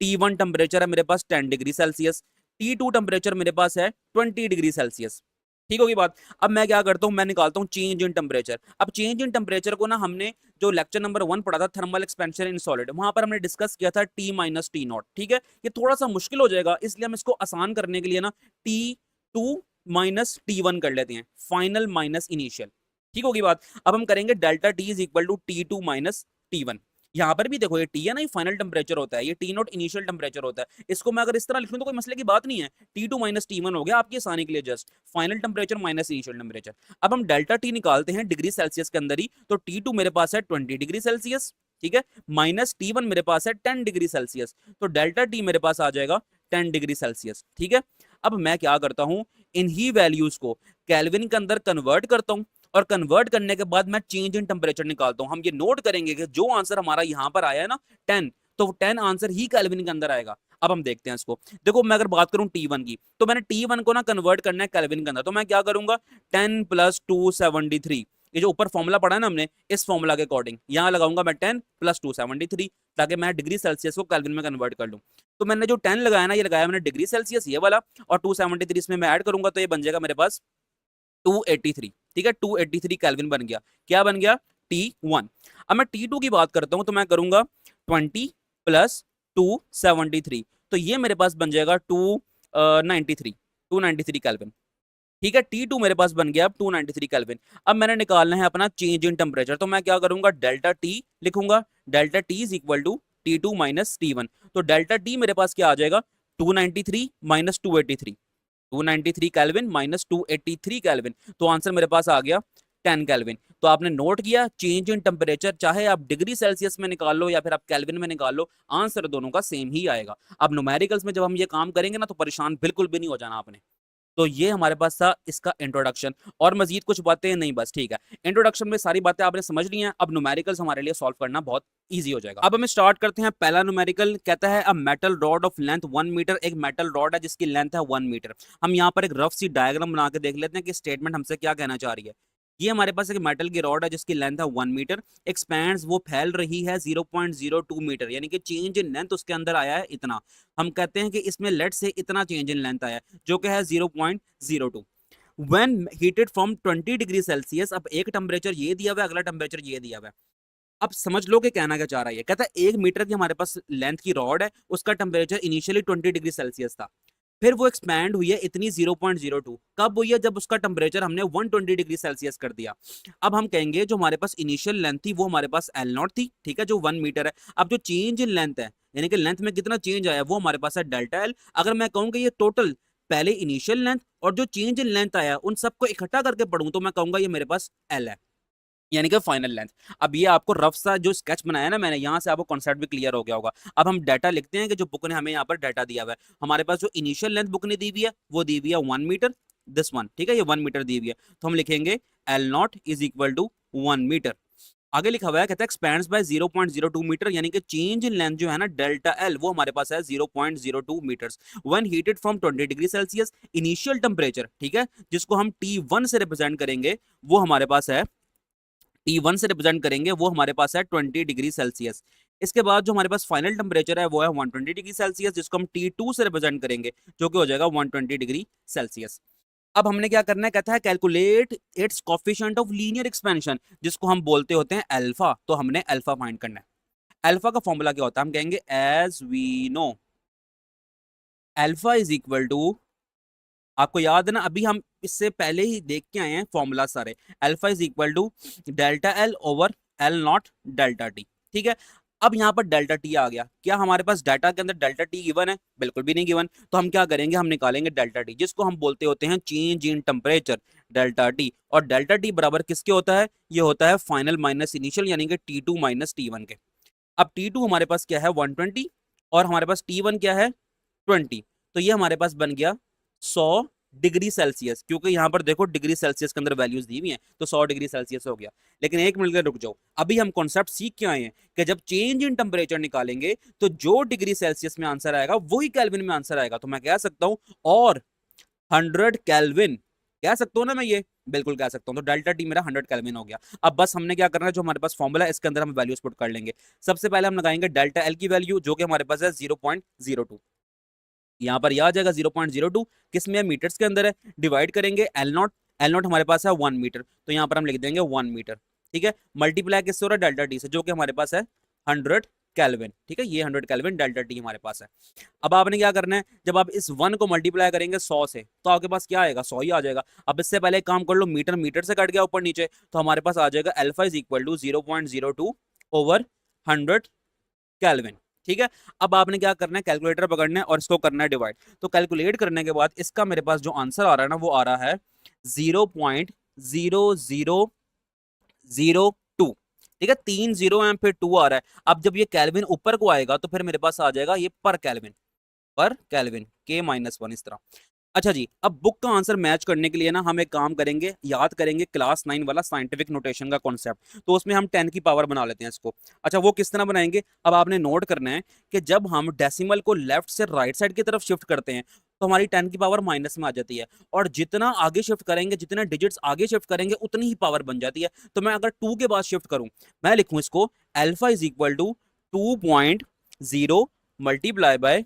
T1 टेम्परेचर है मेरे पास 10 डिग्री सेल्सियस, T2 टेम्परेचर मेरे पास है 20 डिग्री सेल्सियस। ठीक होगी बात। अब मैं क्या करता हूं, मैं निकालता हूं चेंज इन टेम्परेचर। अब चेंज इन टेम्परेचर को ना हमने जो लेक्चर नंबर 1 पढ़ा था थर्मल एक्सपेंशन इन सॉलिड, वहां पर हमने डिस्कस किया था T माइनस टी नॉट। ठीक है, ये थोड़ा सा मुश्किल हो जाएगा, इसलिए हम इसको आसान करने के लिए ना T2 माइनस T1 कर लेते हैं, फाइनल माइनस इनिशियल। ठीक होगी बात। अब हम करेंगे delta T is equal to T2 minus T1। यहाँ पर भी देखो ये टी है ना, ये फाइनल टेम्परेचर होता है, ये टी नॉट इनिशियल टेम्परेचर होता है। इसको मैं अगर इस तरह लिख लूं तो कोई मसले की बात नहीं है, T2 माइनस T1 हो गया आपकी आसानी के लिए, just final temperature minus initial temperature. अब हम डेल्टा टी निकालते हैं डिग्री सेल्सियस के अंदर ही, तो T2 मेरे पास है 20 डिग्री सेल्सियस, ठीक है, माइनस T1 मेरे पास है 10 डिग्री सेल्सियस, तो डेल्टा टी मेरे पास आ जाएगा 10 डिग्री सेल्सियस। ठीक है, अब मैं क्या करता हूं, इन्हीं वैल्यूज को केल्विन के अंदर कन्वर्ट करता हूं, और कन्वर्ट करने के बाद मैं चेंज इन टेम्परेचर निकालता हूं। हम ये नोट करेंगे कि जो आंसर हमारा यहां पर आया है ना 10, तो 10 आंसर ही केल्विन के अंदर आएगा। अब हम देखते हैं इसको। देखो मैं अगर बात करूं T1 की, तो मैंने T1 को ना कन्वर्ट करना है केल्विन के अंदर, तो मैं क्या करूंगा 10 प्लस 273, ये जो ऊपर फॉर्मूला पढ़ा है ना हमने, इस फॉर्मूला के अकॉर्डिंग यहां लगाऊंगा मैं 10 प्लस 273, ताकि मैं डिग्री सेल्सियस को केल्विन में कन्वर्ट कर लूं। तो मैंने जो 10 लगाया ना, ये लगाया मैंने डिग्री सेल्सियस ये वाला, और 273 इसमें मैं ऐड करूंगा, तो ये बन जाएगा मेरे पास 283। ठीक है, 283 केल्विन बन गया। क्या बन गया, T1। अब मैं T2 की बात करता हूं, तो मैं करूंगा 20 प्लस 273, तो ये मेरे पास बन जाएगा 293 केल्विन। ठीक है, T2 मेरे पास बन गया अब 293 केल्विन। अब मैंने निकालना है अपना चेंज इन टेम्परेचर, तो मैं क्या करूंगा डेल्टा टी लिखूंगा, delta T is equal to T2 minus T1। तो डेल्टा टी मेरे पास क्या आ जाएगा 293 माइनस 283, 293 केल्विन माइनस 283 केल्विन, तो आंसर मेरे पास आ गया 10 केल्विन। तो आपने नोट किया चेंज इन टेम्परेचर चाहे आप डिग्री सेल्सियस में निकाल लो या फिर आप केल्विन में निकाल लो, आंसर दोनों का सेम ही आएगा। अब न्यूमेरिकल्स में जब हम ये काम करेंगे ना तो परेशान बिल्कुल भी नहीं हो जाना आपने। तो ये हमारे पास था इसका इंट्रोडक्शन, और मजीद कुछ बातें नहीं, बस ठीक है। इंट्रोडक्शन में सारी बातें आपने समझ ली हैं, अब न्यूमेरिकल्स हमारे लिए सॉल्व करना बहुत इजी हो जाएगा। अब हम स्टार्ट करते हैं। पहला न्यूमेरिकल कहता है a metal rod of length 1 metre. एक मेटल रॉड है जिसकी लेंथ है 1 मीटर। हम यहाँ पर एक रफ सी डायग्राम बना के देख लेते हैं कि स्टेटमेंट हमसे क्या कहना चाह रही है। ये हमारे पास एक मेटल की रॉड है जिसकी लेंथ है 1 मीटर, एक्सपैंड्स वो फैल रही है 0.02 मीटर, यानी कि चेंज इन लेंथ उसके अंदर आया है इतना। हम कहते हैं कि इसमें लेट से इतना चेंज इन लेंथ आया है जो कि है 0.02। When heated from 20 degree Celsius, अब एक टेम्परेचर ये दिया हुआ है, अगला टेम्परेचर ये दिया हुआ है। अब समझ लो कि कहना क्या चाह रहा है। कहता है 1 मीटर की हमारे पास लेंथ की रॉड है, उसका टेम्परेचर इनिशियली 20 डिग्री सेल्सियस था, फिर वो एक्सपैंड हुई है इतनी 0.02। कब हुई है, जब उसका टेम्परेचर हमने 120 डिग्री सेल्सियस कर दिया। अब हम कहेंगे जो हमारे पास इनिशियल लेंथ थी वो हमारे पास L नॉट थी, ठीक है, जो 1 मीटर है। अब जो चेंज इन लेंथ है, यानी कि लेंथ में कितना चेंज आया, वो हमारे पास है डेल्टा L। अगर मैं कहूँ कि ये टोटल पहले इनिशियल लेंथ और जो चेंज इन लेंथ आया उन सबको इकट्ठा करके पढ़ूं, तो मैं कहूंगा ये मेरे पास L है, यानी कि फाइनल लेंथ। अब ये आपको रफ सा जो स्केच बनाया ना मैंने, यहाँ से आपको कॉन्सेप्ट भी क्लियर हो गया होगा। अब हम डाटा लिखते हैं कि जो बुक ने हमें यहाँ पर डाटा दिया हुआ है, हमारे पास जो इनिशियल लेंथ बुक ने दी हुई है वो दी हुई है 1 मीटर, दिस वन, ठीक है, ये 1 मीटर दी हुई है, तो हम लिखेंगे L naught is equal to 1 metre. आगे लिखा हुआ है, कहता है एक्सपैंड्स बाय 0.02 मीटर, यानी कि चेंज इन लेंथ जो है ना डेल्टा L वो हमारे पास है 0.02 metres. When heated from 20 degree Celsius, initial temperature, ठीक है, जिसको हम T1 से रिप्रेजेंट करेंगे, वो हमारे पास है T1 से रिप्रेजेंट करेंगे, वो हमारे पास है 20 डिग्री सेल्सियस। इसके बाद जो हमारे पास फाइनल टेम्परेचर है वो है 120 डिग्री सेल्सियस, जिसको हम T2 से रिप्रेजेंट करेंगे, जो कि हो जाएगा 120 डिग्री सेल्सियस। अब हमने क्या करना है, कहता है calculate its coefficient of linear expansion, जिसको हम बोलते होते हैं अल्फा। तो हमने अल्फा फाइंड करना है। अल्फा का फॉर्मूला क्या होता है, हम कहेंगे as we know alpha is equal to, आपको याद है ना, अभी हम इससे पहले ही देख के आए हैं फॉर्मूला सारे। Alpha is equal to delta L over L naught delta T, ठीक है। अब यहाँ पर डेल्टा टी आ गया, क्या हमारे पास डाटा के अंदर डेल्टा टी गिवन है, बिल्कुल भी नहीं गिवन। तो हम क्या करेंगे, हम निकालेंगे डेल्टा टी, जिसको हम बोलते होते हैं change in temperature delta T. और डेल्टा टी बराबर किसके होता है, ये होता है फाइनल माइनस इनिशियल, यानी कि T2 माइनस T1 के। अब T2 हमारे पास क्या है 120, और हमारे पास T1 क्या है 20, तो ये हमारे पास बन गया 100 डिग्री सेल्सियस, क्योंकि यहाँ पर देखो डिग्री सेल्सियस के अंदर वैल्यूज दी हुई हैं, तो 100 डिग्री सेल्सियस हो गया। लेकिन एक मिनट के रुक जाओ, अभी हम कॉन्सेप्ट सीख के आए हैं कि जब चेंज इन टेम्परेचर निकालेंगे तो जो डिग्री सेल्सियस में आंसर आएगा वही केल्विन में आंसर आएगा। तो मैं कह सकता हूं और 100 केल्विन, कह सकता हूं ना मैं ये, बिल्कुल कह सकता हूं। तो डेल्टा टी मेरा 100 केल्विन हो गया। अब बस हमने क्या करना है, जो हमारे पास फॉर्मूला है इसके अंदर हम वैल्यूज पुट कर लेंगे। सबसे पहले हम लगाएंगे डेल्टा एल की वैल्यू, जो कि हमारे पास है 0.02। यहाँ पर यह आ जाएगा 0.02, किस में है, मीटर्स के अंदर है। डिवाइड करेंगे एल नॉट, एल नॉट हमारे पास है 1 मीटर, तो यहाँ पर हम लिख देंगे 1 मीटर, ठीक है। मल्टीप्लाई किससे हो रहा है, डेल्टा टी से, जो कि हमारे पास है 100 केल्विन, ठीक है। ये 100 केल्विन डेल्टा टी हमारे पास है। अब आपने क्या करना है, जब आप इस 1 को मल्टीप्लाई करेंगे 100 से, तो आपके पास क्या आएगा, 100 ही आ जाएगा। अब इससे पहले एक काम कर लो, मीटर मीटर से कट गया ऊपर नीचे, तो हमारे पास आ जाएगा alpha is equal to 0.02 over 100 kelvin, ठीक है। अब आपने क्या करना है, कैलकुलेटर पकड़ना है और इसको करना है डिवाइड। तो कैलकुलेट करने के बाद इसका मेरे पास जो आंसर आ रहा है ना, वो आ रहा है 0.0002, ठीक है। 3 जीरो है, फिर 2 आ रहा है। अब जब ये केल्विन ऊपर को आएगा तो फिर मेरे पास आ जाएगा ये पर केल्विन, पर केल्विन K-1 इस तरह। अच्छा जी, अब बुक का आंसर मैच करने के लिए ना हम एक काम करेंगे, याद करेंगे क्लास 9 वाला साइंटिफिक नोटेशन का कॉन्सेप्ट। तो उसमें हम 10 की पावर बना लेते हैं इसको। अच्छा, वो किस तरह बनाएंगे, अब आपने नोट करना है कि जब हम डेसिमल को लेफ्ट से राइट साइड की तरफ शिफ्ट करते हैं तो हमारी 10 की पावर माइनस में आ जाती है, और जितना आगे शिफ्ट करेंगे, जितने डिजिट्स आगे शिफ्ट करेंगे, उतनी ही पावर बन जाती है। तो मैं अगर 2 के बाद शिफ्ट करूं, मैं लिखूं इसको alpha is equal to 2.0 multiply by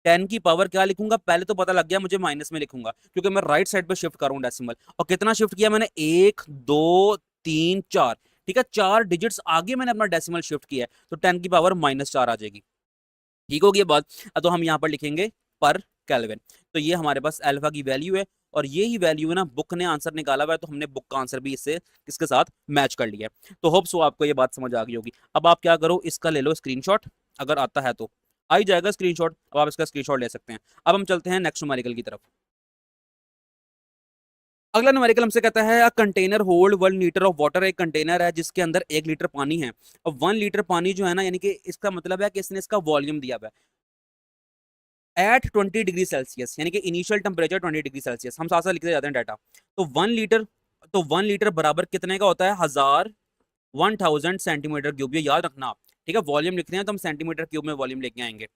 10 की पावर क्या लिखूंगा, पहले तो पता लग गया मुझे, माइनस में लिखूंगा क्योंकि मैं राइट साइड पे शिफ्ट करूं डेसिमल। और कितना शिफ्ट किया मैंने, 1 2 3 4, ठीक है। 4 डिजिट्स आगे मैंने अपना डेसिमल शिफ्ट किया है, तो 10 की पावर -4 आ जाएगी, ठीक होगी ये बात। तो हम यहाँ पर लिखेंगे पर केल्विन। तो ये हमारे पास अल्फा की वैल्यू है, और ये ही वैल्यू है ना, बुक ने आंसर निकाला हुआ है, तो हमने बुक का आंसर भी इससे इसके साथ मैच कर लिया है। तो होप सो आपको ये बात समझ आ गई होगी। अब आप क्या करो, इसका ले लो स्क्रीनशॉट, अगर आता है तो आ ही जाएगा स्क्रीनशॉट। अब आप इसका स्क्रीनशॉट ले सकते हैं। अब हम चलते हैं नेक्स्ट न्यूमेरिकल की तरफ। अगला न्यूमेरिकल हमसे कहता है a container hold 1 litre of water. एक कंटेनर है जिसके अंदर 1 लीटर पानी है, और 1 लीटर पानी जो है ना, यानी कि इसका मतलब है कि इसने इसका वॉल्यूम दिया हुआ है एट 20 डिग्री सेल्सियस, यानी कि इनिशियल टेम्परेचर 20 डिग्री सेल्सियस। हम साथ साथ लिखते जाते हैं डाटा। तो 1 लीटर, तो 1 लीटर बराबर कितने का होता है, 1000 सेंटीमीटर क्यूब, ये याद रखना आप, ठीक है। वॉल्यूम लिख रहे हैं तो हम सेंटीमीटर क्यूब में वॉल्यूम लेके आएंगे।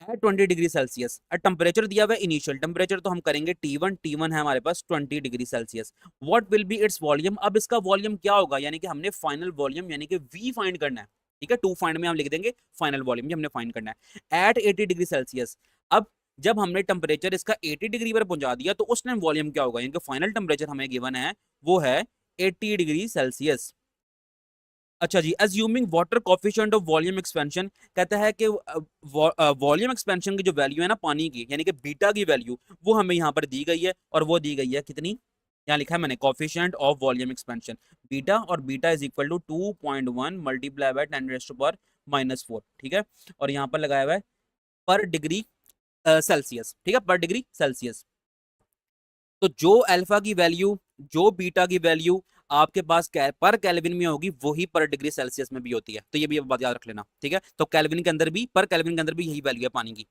एट 20 डिग्री सेल्सियस, टेम्परेचर दिया हुआ है इनिशियल टेम्परेचर, तो हम करेंगे T1, T1 है हमारे पास 20 degree Celsius. What will be its volume, अब इसका वॉल्यूम क्या होगा, यानी कि हमने फाइनल वॉल्यूम यानी कि V फाइंड करना है, ठीक है। 2 फाइंड में हम लिख देंगे फाइनल वॉल्यूम, ये हमने फाइंड करना है एट 80 डिग्री सेल्सियस। अब जब हमने टेम्परेचर इसका 80 डिग्री पर पहुंचा दिया, तो उस टाइम वॉल्यूम क्या होगा, यानी कि फाइनल टेम्परेचर हमें गिवन है वो है 80 डिग्री सेल्सियस। अच्छा जी, assuming water coefficient of volume expansion, कहता है कि वॉल्यूम एक्सपेंशन की जो वैल्यू है ना पानी की, यानी कि बीटा की वैल्यू, वो हमें यहाँ पर दी गई है, और वो दी गई है कितनी, यहाँ लिखा है मैंने coefficient of volume expansion beta, और beta is equal to 2.1 multiply by 10⁻⁻⁴, ठीक है। और यहाँ पर लगाया हुआ है पर डिग्री सेल्सियस, ठीक है, पर डिग्री सेल्सियस। तो जो अल्फा की वैल्यू, जो बीटा की वैल्यू आपके पास पर केल्विन में होगी, वही पर डिग्री सेल्सियस में भी होती है। तो ये भी बात याद रख लेना, ठीक है। तो केल्विन के अंदर भी, पर केल्विन के अंदर भी यही वैल्यू है पानी की।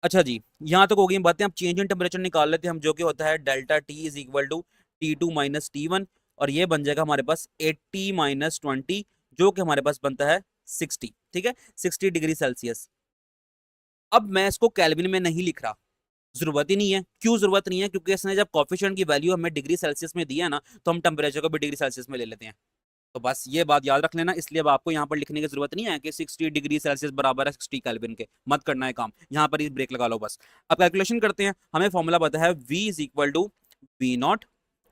अच्छा जी, यहाँ तक हो गई बातें। अब चेंज इन टेम्परेचर निकाल लेते हैं हम, जो कि होता है delta T is equal to T2 minus T1, और ये बन जाएगा हमारे पास 80 माइनस 20, जो कि हमारे पास बनता है 60, ठीक है, 60 डिग्री सेल्सियस। अब मैं इसको केल्विन में नहीं लिख रहा, जरूरत ही नहीं है। क्यों जरूरत नहीं है, क्योंकि इसने जब कॉफिशिएंट की वैल्यू हमें डिग्री सेल्सियस में दिया है ना, तो हम टेम्परेचर को भी डिग्री सेल्सियस में ले लेते हैं। तो बस ये बात याद रख लेना, इसलिए अब आपको यहाँ पर लिखने की जरूरत नहीं है कि 60 डिग्री सेल्सियस बराबर है 60 केल्विन के, मत करना है काम, यहाँ पर ही ब्रेक लगा लो बस। अब कैलकुलेशन करते हैं। हमें फॉर्मूला पता है V is equal to V naught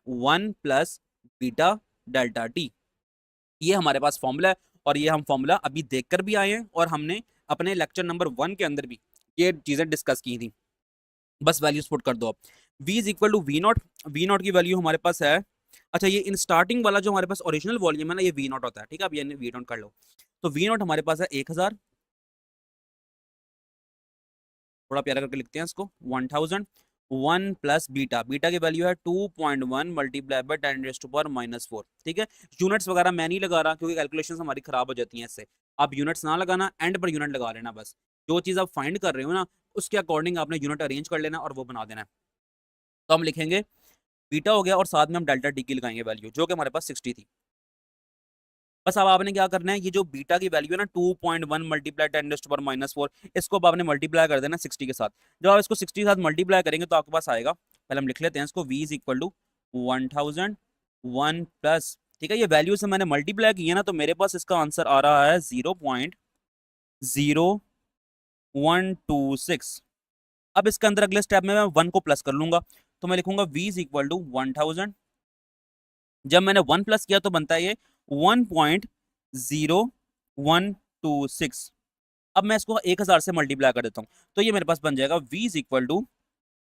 1 plus beta delta T, ये हमारे पास फॉर्मूला है। और ये हम फॉर्मूला अभी देखकर भी आए हैं, और हमने अपने लेक्चर नंबर 1 के अंदर भी ये चीजें डिस्कस की थी। बस वैल्यूज पुट कर दो आप। V is equal to V naught, V naught की वैल्यू हमारे पास है, अच्छा ये इन स्टार्टिंग वाला जो हमारे पास ओरिजिनल वॉल्यूम है ना, ये वी नॉट होता है, ठीक है। अब ये वी नॉट कर लो। तो वी नॉट हमारे पास है 1000, थोड़ा प्यारा करके लिखते हैं इसको, 1000 1 प्लस बीटा, बीटा की वैल्यू है 2.1 मल्टीप्लाई बाय 10⁻⁻⁴, ठीक है। यूनिट्स वगैरह मैं नहीं लगा रहा, क्योंकि कैलकुलेशंस हमारी खराब हो जाती हैं इससे। आप यूनिट्स ना लगाना, एंड पर यूनिट लगा लेना बस। जो चीज़ आप फाइंड कर रहे हो ना, उसके अकॉर्डिंग आपने यूनिट अरेंज कर लेना और वो बना देना है। तो हम लिखेंगे बीटा हो गया और साथ में हम डेल्टा टी की लगाएंगे वैल्यू, जो कि हमारे पास 60 थी। बस अब आपने क्या करना है, ये जो बीटा की वैल्यू है ना 2.1 मल्टीप्लाई 10⁻⁴, इसको अब आपने मल्टीप्लाई कर देना 60 के साथ। जब आप इसको 60 के साथ मल्टीप्लाई करेंगे तो आपके पास आएगा, पहले हम लिख लेते हैं इसको, v is equal to 1001 plus, ठीक है, ये वैल्यू से मैंने मल्टीप्लाई की है ना, तो मेरे पास इसका आंसर आ रहा है 0.0126। अब इसके अंदर अगले स्टेप में मैं 1 को प्लस कर लूंगा, तो मैं लिखूंगा v इज इक्वल टू 1000। जब मैंने 1 प्लस किया तो बनता है ये 1.0126। अब मैं इसको 1000 से मल्टीप्लाई कर देता हूँ, तो ये मेरे पास बन जाएगा v is equal to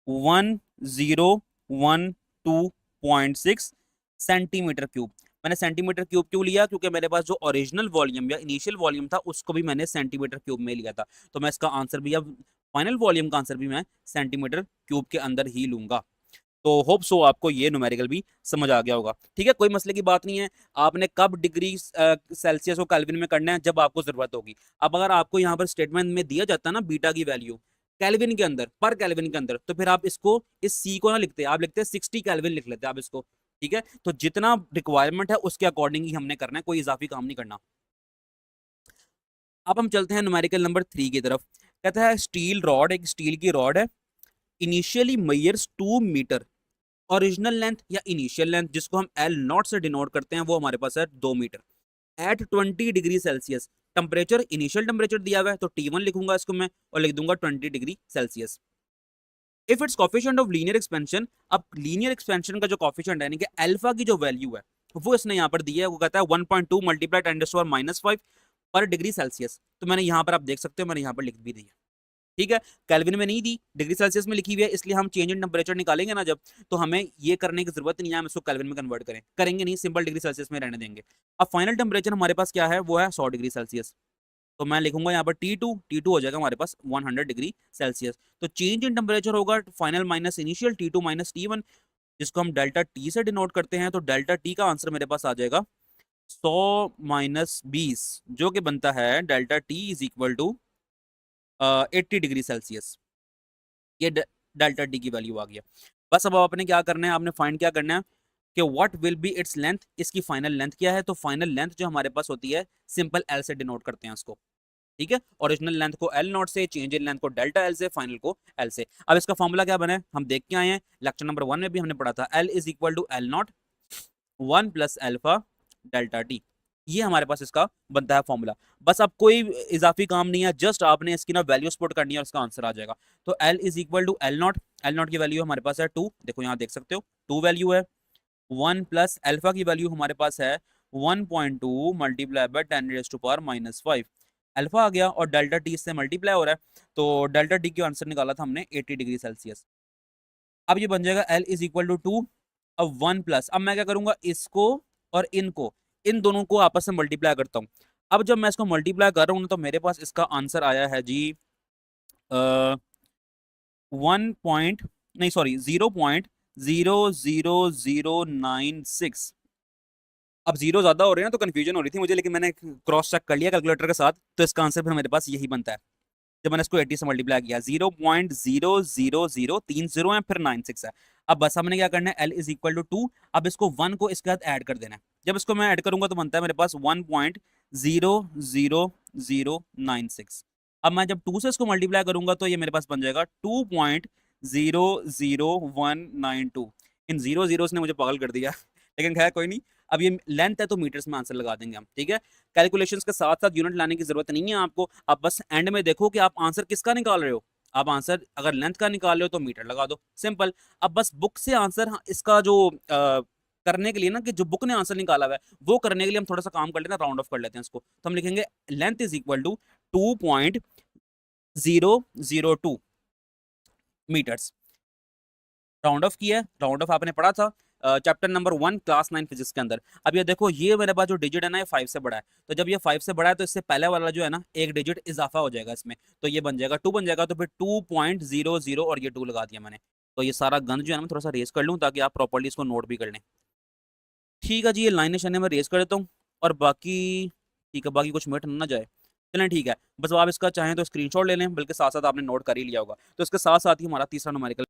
1012.6 centimetre cube. मैंने सेंटीमीटर क्यूब क्यों लिया, क्योंकि मेरे पास जो ओरिजिनल वॉल्यूम या इनिशियल वॉल्यूम था उसको भी मैंने सेंटीमीटर क्यूब में लिया था, तो मैं इसका आंसर भी, अब फाइनल वॉल्यूम का आंसर भी मैं सेंटीमीटर क्यूब के अंदर ही लूंगा। तो होप सो आपको ये न्यूमेरिकल भी समझ आ गया होगा। ठीक है, कोई मसले की बात नहीं है। आपने कब डिग्री सेल्सियस को केल्विन में करना है, जब आपको जरूरत होगी। अब अगर आपको यहाँ पर स्टेटमेंट में दिया जाता है ना बीटा की वैल्यू केल्विन के अंदर, पर केल्विन के अंदर, तो फिर आप इसको, इस सी को ना लिखते, आप लिखते हैं 60 केल्विन लिख लेते हैं आप इसको। ठीक है, तो जितना रिक्वायरमेंट है उसके अकॉर्डिंग ही हमने करना है, कोई इजाफी काम नहीं करना। अब हम चलते हैं न्यूमेरिकल नंबर 3 की तरफ। कहता है स्टील रॉड, एक स्टील की रॉड है, initially measures 2 metre. Original length या इनिशियल लेंथ, जिसको हम एल नॉट से डिनोट करते हैं, वो हमारे पास है 2 metre. At 20 degree Celsius, temperature, initial temperature दिया हुआ है तो T1 लिखूंगा इसको मैं, और लिख दूंगा 20 degree Celsius. If it's coefficient of linear expansion, अब लीनियर एक्सपेंशन का जो कोफिशिएंट है, यानी कि अल्फा की जो वैल्यू है वो इसने यहाँ पर दी है, वो कहता है 1.2 मल्टीप्लाई 10⁻⁵ पर डिग्री सेल्सियस। तो मैंने यहाँ पर, आप देख सकते हो मैंने यहाँ पर लिख भी दी है। ठीक है, केल्विन में नहीं दी, डिग्री सेल्सियस में लिखी हुई है, इसलिए हम चेंज इन टेम्परेचर निकालेंगे ना जब, तो हमें ये करने की जरूरत नहीं है, हम इसको केल्विन में कन्वर्ट करेंगे नहीं, सिंपल डिग्री सेल्सियस में रहने देंगे। अब फाइनल टेम्परेचर हमारे पास क्या है, वो है 100 डिग्री सेल्सियस। तो मैं लिखूंगा यहाँ पर T2 हो जाएगा हमारे पास 100 डिग्री सेल्सियस। तो चेंज इन टेम्परेचर होगा final minus initial, T2 minus T1, जिसको हम डेल्टा टी से डिनोट करते हैं। तो डेल्टा टी का आंसर मेरे पास आ जाएगा 100 माइनस 20, जो कि बनता है delta T is equal to 80 degree Celsius. ये डेल्टा टी की वैल्यू आ गया। बस अब आपने क्या करना है, आपने फाइंड क्या करना है कि what will be its length, इसकी फाइनल लेंथ क्या है। तो फाइनल लेंथ जो हमारे पास होती है, सिंपल एल से डिनोट करते हैं उसको। ठीक है, ओरिजिनल लेंथ को एल नॉट से, चेंज इन लेंथ को डेल्टा एल से, फाइनल को एल से। अब इसका फॉर्मूला क्या बना है हम देख के आए हैं, लेक्चर नंबर 1 में भी हमने पढ़ा था, L is equal to L naught 1 plus alpha delta T. ये हमारे पास इसका बनता है फॉर्मूला। बस अब कोई इजाफी काम नहीं है, जस्ट आपने इसकी ना वैल्यू पुट करनी है और उसका आंसर आ जाएगा। तो L is equal to L naught की वैल्यू हमारे पास है 2, देखो यहाँ देख सकते हो 2 वैल्यू है। 1 प्लस एल्फा की वैल्यू हमारे पास है 1.2 मल्टीप्लाई बाय 10⁻⁻⁵। अल्फा आ गया और डेल्टा टी से मल्टीप्लाई हो रहा है, तो डेल्टा टी का आंसर निकाला था हमने 80 डिग्री सेल्सियस। अब ये बन जाएगा एल इज इक्वल टू 2। अब 1 प्लस, अब मैं क्या करूंगा, इसको और इनको, इन दोनों को आपस में मल्टीप्लाई करता हूँ। अब जब मैं इसको मल्टीप्लाई कर रहा हूँ तो मेरे पास इसका आंसर आया है जी 0.000096। अब जीरो ज्यादा हो रहे हैं तो कंफ्यूजन हो रही थी मुझे, लेकिन मैंने क्रॉस चेक कर लिया कैलकुलेटर के साथ, तो इसका आंसर फिर मेरे पास यही बनता है। जब मैंने इसको 80 से मल्टीप्लाई किया, 0.000 तीन जीरो है फिर 96 है। अब बस हमने क्या करना है, L इज इक्वल टू 2। अब इसको 1 को इसके साथ ऐड कर देना है। जब इसको मैं ऐड करूंगा तो बनता है मेरे पास 1.00096। अब मैं जब 2 से इसको मल्टीप्लाई करूंगा तो ये मेरे पास बन जाएगा 2.00192। इन जीरो जीरोस ने मुझे पागल कर दिया लेकिन खैर कोई नहीं। अब ये लेंथ है तो मीटर्स में आंसर लगा देंगे हम। ठीक है, कैलकुलेशंस के साथ साथ यूनिट लाने की जरूरत नहीं है आपको। आप बस एंड में देखो कि आप आंसर किसका निकाल रहे हो। आप आंसर अगर लेंथ का निकाल रहे हो तो मीटर लगा दो, सिंपल। अब बस बुक से आंसर इसका जो करने के लिए ना, कि जो बुक ने आंसर निकाला हुआ है वो करने के लिए हम थोड़ा सा काम कर लेते हैं, राउंड ऑफ कर लेते हैं इसको। तो हम लिखेंगे length is equal to 2.002 metres. Round off किया है, राउंड ऑफ आपने पढ़ा था चैप्टर नंबर 1 क्लास 9 फिजिक्स के अंदर। अब ये देखो, ये मेरे पास जो डिजिट है ना, ये 5 से बड़ा है, तो जब ये 5 से बड़ा है तो इससे पहले वाला जो है ना एक डिजिट इजाफा हो जाएगा इसमें, तो ये बन जाएगा 2 बन जाएगा। तो फिर 2.00 और ये 2 लगा दिया मैंने। तो ये सारा गंद जो है ना मैं थोड़ा सा रेस कर लूँ ताकि आप प्रॉपर्ली इसको नोट भी कर लें। ठीक है जी, ये लाइन निशान मैं रेस कर देता हूँ और बाकी ठीक है, बाकी कुछ मिनट ना जाए। चलें ठीक है, बस आप इसका चाहें तो स्क्रीनशॉट ले लें, बल्कि साथ साथ आपने नोट कर ही लिया होगा। तो इसके साथ साथ ही हमारा तीसरा न्यूमेरिकल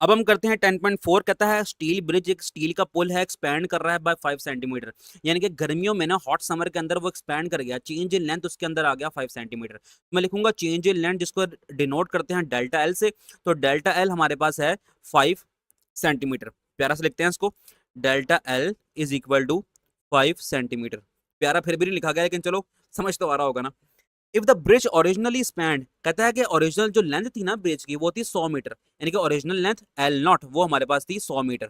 अब हम करते हैं 10.4 कहता है स्टील ब्रिज एक स्टील का पुल है एक्सपैंड कर रहा है बाय 5 सेंटीमीटर, यानी कि गर्मियों में ना हॉट समर के अंदर वो एक्सपैंड कर गया, चेंज इन लेंथ उसके अंदर आ गया 5 सेंटीमीटर। मैं लिखूंगा चेंज इन लेंथ जिसको डिनोट करते हैं डेल्टा एल से, तो डेल्टा एल हमारे पास है 5 सेंटीमीटर। प्यारा से लिखते हैं इसको, delta L is equal to 5 centimetre. प्यारा फिर भी नहीं लिखा गया लेकिन चलो समझ तो आ रहा होगा ना। If the bridge originally spend, कहता है कि ओरिजिनल जो लेंथ थी ना ब्रिज की वो थी 100 मीटर, यानी कि ओरिजिनल लेंथ एल नॉट वो हमारे पास थी 100 metre.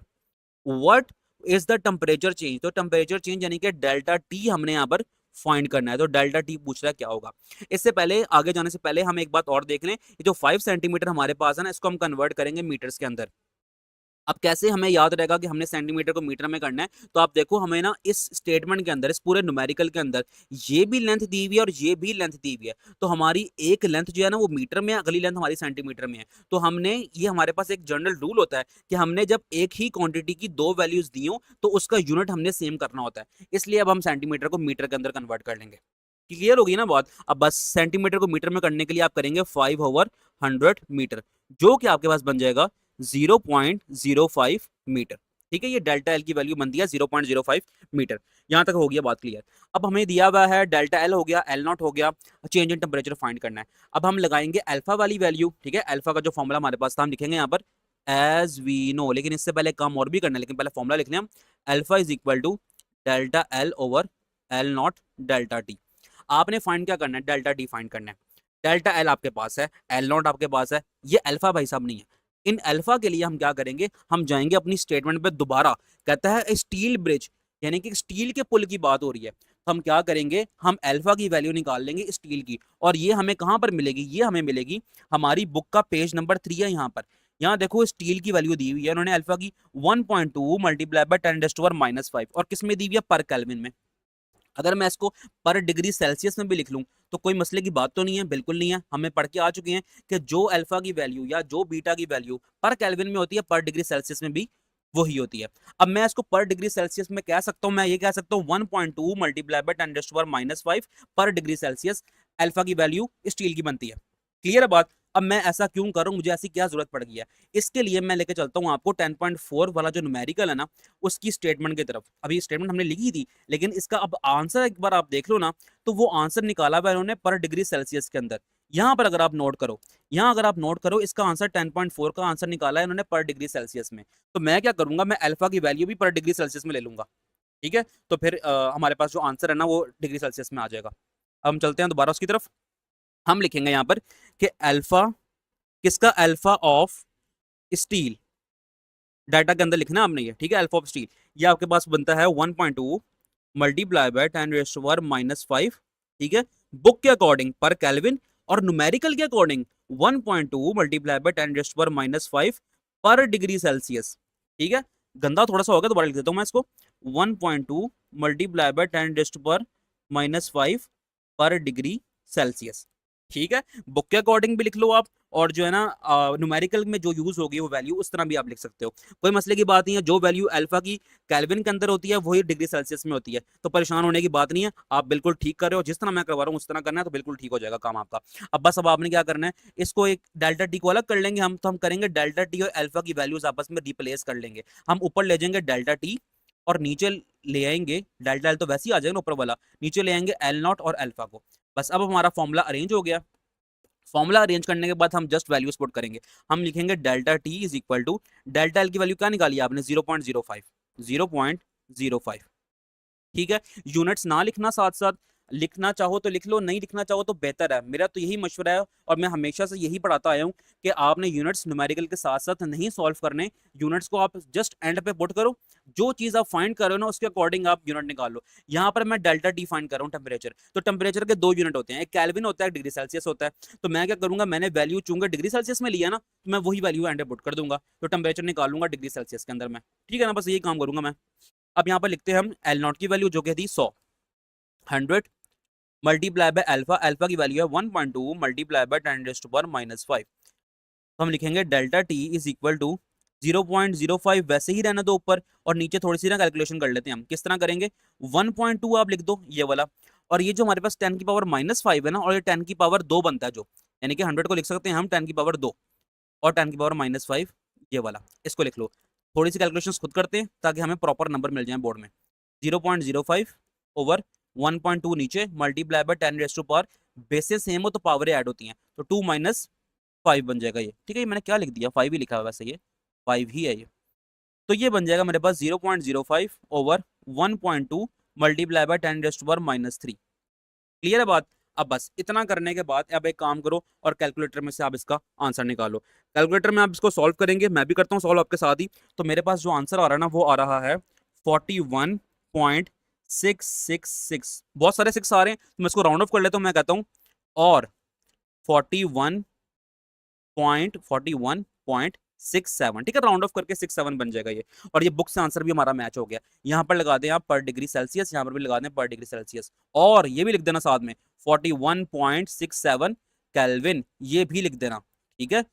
What is the temperature change, तो टेम्परेचर चेंज यानी कि डेल्टा टी हमने यहाँ पर फाइंड करना है, तो डेल्टा टी पूछ रहा है क्या होगा। इससे पहले आगे जाने से पहले हम एक बात और देख लें, ये जो 5 सेंटीमीटर हमारे पास है ना इसको हम कन्वर्ट करेंगे मीटर्स के अंदर। अब कैसे हमें याद रहेगा कि हमने सेंटीमीटर को मीटर में करना है, तो आप देखो हमें ना इस स्टेटमेंट के अंदर इस पूरे न्यूमेरिकल के अंदर ये भी लेंथ दी हुई है और ये भी लेंथ दी हुई है, तो हमारी एक लेंथ जो है ना वो मीटर में है, अगली लेंथ हमारी सेंटीमीटर में है। तो हमने ये हमारे पास एक जनरल रूल होता है कि हमने जब एक ही क्वांटिटी की दो वैल्यूज दी हो तो उसका यूनिट हमने सेम करना होता है, इसलिए अब हम सेंटीमीटर को मीटर के अंदर कन्वर्ट कर लेंगे। क्लियर होगी ना बात। अब बस सेंटीमीटर को मीटर में करने के लिए आप करेंगे 5/100 मीटर, जो कि आपके पास बन जाएगा 0.05 मीटर। ठीक है, ये डेल्टा एल की वैल्यू बनती है 0.05 मीटर। यहां तक हो गया बात क्लियर। अब हमें दिया हुआ है डेल्टा एल हो गया, एल नॉट हो गया, चेंज इन टेम्परेचर फाइंड करना है। अब हम लगाएंगे अल्फा वाली वैल्यू। ठीक है, अल्फा का जो फॉर्मूला हमारे पास था हम लिखेंगे यहाँ पर एज वी नो, लेकिन इससे पहले काम और भी करना है, लेकिन पहले फॉर्मूला लिख लें हम। Alpha is equal to delta L over L naught delta T. आपने फाइंड क्या करना है, डेल्टा टी फाइंड करना है। डेल्टा एल आपके पास है, एल नॉट आपके पास है, ये अल्फा भाई साहब नहीं है। इन अल्फा के लिए हम क्या करेंगे, हम जाएंगे अपनी स्टेटमेंट पे दोबारा। कहता है स्टील ब्रिज, यानी कि स्टील के पुल की बात हो रही है, तो हम क्या करेंगे, हम अल्फा की वैल्यू निकाल लेंगे स्टील की, और ये हमें कहां पर मिलेगी, ये हमें मिलेगी हमारी बुक का पेज नंबर 3 है यहाँ पर। यहाँ देखो स्टील की वैल्यू दी हुई है उन्होंने अल्फा की 1.2 मल्टीप्लाई बाय 10⁻⁻⁵, और किस में दी हुई है, पर केल्विन में। अगर मैं इसको पर डिग्री सेल्सियस में भी लिख लूं तो कोई मसले की बात तो नहीं है, बिल्कुल नहीं है। हमें पढ़ के आ चुके हैं कि जो अल्फा की वैल्यू या जो बीटा की वैल्यू पर केल्विन में होती है, पर डिग्री सेल्सियस में भी वही होती है। अब मैं इसको पर डिग्री सेल्सियस में कह सकता हूं, मैं ये कह सकता हूं 1.2 मल्टीप्लाई बाय 10⁻⁵ पर डिग्री सेल्सियस अल्फा की वैल्यू स्टील की बनती है। क्लियर है बात। अब मैं ऐसा क्यों कर रहा हूं, मुझे ऐसी क्या जरूरत पड़ गई है, इसके लिए मैं लेके चलता हूं आपको 10.4 वाला जो न्यूमेरिकल है ना उसकी स्टेटमेंट की तरफ। अभी स्टेटमेंट हमने लिखी थी, लेकिन इसका अब आंसर एक बार आप देख लो ना, तो वो आंसर निकाला हुआ इन्होंने पर डिग्री सेल्सियस के अंदर। यहां पर अगर आप नोट करो, यहां अगर आप नोट करो, इसका आंसर 10.4 का आंसर निकाला है इन्होंने पर डिग्री सेल्सियस में। तो मैं क्या करूंगा, मैं अल्फा की वैल्यू भी पर डिग्री सेल्सियस में ले लूंगा। ठीक है, तो फिर हमारे पास जो आंसर है ना वो डिग्री सेल्सियस में आ जाएगा। अब हम चलते हैं दोबारा उसकी तरफ। हम लिखेंगे यहाँ पर कि अल्फा किसका, अल्फा ऑफ स्टील, डाटा के अंदर लिखना है आपने ये। ठीक है, अल्फा ऑफ स्टील ये आपके पास बनता है 1.2 मल्टीप्लाई बाय 10⁻⁵। ठीक है, बुक के अकॉर्डिंग पर केल्विन, और न्यूमेरिकल के अकॉर्डिंग 1.2 मल्टीप्लाई बाय 10⁻⁵ पर डिग्री सेल्सियस। ठीक है, गंदा थोड़ा सा होगा, दोबारा लिख देता हूं मैं इसको, 1.2 मल्टीप्लाई बाय 10⁻⁵ पर डिग्री सेल्सियस। ठीक है, बुक के अकॉर्डिंग भी लिख लो आप, और जो है ना न्यूमेरिकल में जो यूज होगी वो वैल्यू उस तरह भी आप लिख सकते हो, कोई मसले की बात नहीं है। जो वैल्यू अल्फा की केल्विन के अंदर होती है वही डिग्री सेल्सियस में होती है, तो परेशान होने की बात नहीं है। आप बिल्कुल ठीक कर रहे हो, जिस तरह मैं करवा रहा हूँ उस तरह करना है तो बिल्कुल ठीक हो जाएगा काम आपका। अब आपने क्या करना है, इसको एक डेल्टा टी को अलग कर लेंगे हम, तो हम करेंगे डेल्टा टी और अल्फा की वैल्यूज आपस में रिप्लेस कर लेंगे। हम ऊपर ले जाएंगे डेल्टा टी और नीचे ले आएंगे डेल्टा एल, तो वैसे ही आ जाएगा ऊपर वाला, नीचे ले आएंगे एल नॉट और अल्फा को। बस अब हमारा फॉर्मूला अरेंज हो गया। फॉर्मूला अरेंज करने के बाद हम जस्ट वैल्यूज पुट करेंगे। हम लिखेंगे delta T is equal to, delta L की वैल्यू क्या निकाली आपने, 0.05, 0.05। ठीक है, यूनिट्स ना लिखना, साथ साथ लिखना चाहो तो लिख लो, नहीं लिखना चाहो तो बेहतर है। मेरा तो यही मशवरा है और मैं हमेशा से यही पढ़ाता आया हूँ कि आपने यूनिट्स न्यूमेरिकल के साथ साथ नहीं सॉल्व करने, यूनिट्स को आप जस्ट एंड पे पुट करो, जो चीज आप फाइंड कर रहे हो ना उसके अकॉर्डिंग आप यूनिट निकाल लो। यहाँ पर मैं डेल्टा टी फाइंड कर रहा हूँ टेम्परेचर, तो टेम्परेचर के दो यूनिट होते हैं, एक केल्विन होता है, एक डिग्री सेल्सियस होता है। तो मैं क्या करूंगा, मैंने वैल्यू चूंगा डिग्री सेल्सियस में लिया ना, तो मैं वही वैल्यू एंड पे पुट कर दूंगा, तो टेम्परेचर निकाल लूंगा डिग्री सेल्सियस के अंदर में। ठीक है ना, बस यही काम करूंगा मैं। अब यहाँ पर लिखते हैं हम एल नॉट की वैल्यू जो कि थी 100 मल्टीप्लाई बाय अल्फा, अल्फा की वैल्यू है 1.2 मल्टीप्लाई बाय 10⁻⁵। तो हम लिखेंगे delta T is equal to 0.05, वैसे ही रहना दो ऊपर, और नीचे थोड़ी सी ना कैलकुलेशन कर लेते हैं हम। किस तरह करेंगे, 1.2 आप लिख दो ये वाला, और ये जो हमारे पास 10⁻⁻5 है ना, और ये 10⁻2 बनता है जो, यानी कि 100 को लिख सकते हैं हम 10⁻2 और 10⁻5, ये वाला, इसको लिख लो। थोड़ी सी कैलकुलेशंस खुद करते हैं ताकि हमें प्रॉपर नंबर मिल जाए बोर्ड में। 0.05 ओवर 1.2 नीचे मल्टीप्लाई बाय 10⁻⁴, बेसिस सेम हो तो पावर ऐड होती हैं, तो 2 - 5 बन जाएगा ये। ठीक है, ये मैंने क्या लिख दिया, 5 ही लिखा है वैसे, ये 5 ही है ये। तो ये बन जाएगा मेरे पास 0.05 ओवर 1.2 मल्टीप्लाई बाय 10⁻⁻3। क्लियर है बात। अब बस इतना करने के बाद अब एक काम करो और कैलकुलेटर में से आप इसका आंसर निकालो। कैलकुलेटर में आप इसको सॉल्व करेंगे, मैं भी करता हूँ सॉल्व आपके साथ ही। तो मेरे पास जो आंसर आ रहा है ना, वो आ रहा है 41.666। बहुत सारे 6 आ रहे हैं तो मैं इसको राउंड ऑफ कर लेता हूँ, मैं कहता हूँ और 41.67। ठीक है, राउंड ऑफ करके 67 बन जाएगा ये। और ये बुक से आंसर भी हमारा मैच हो गया। यहाँ पर लगा दें आप पर डिग्री सेल्सियस, यहाँ पर भी लगा दें पर डिग्री सेल्सियस, और ये भी लिख देना साथ में 41.67 केल्विन, ये भी लिख देना। ठीक है,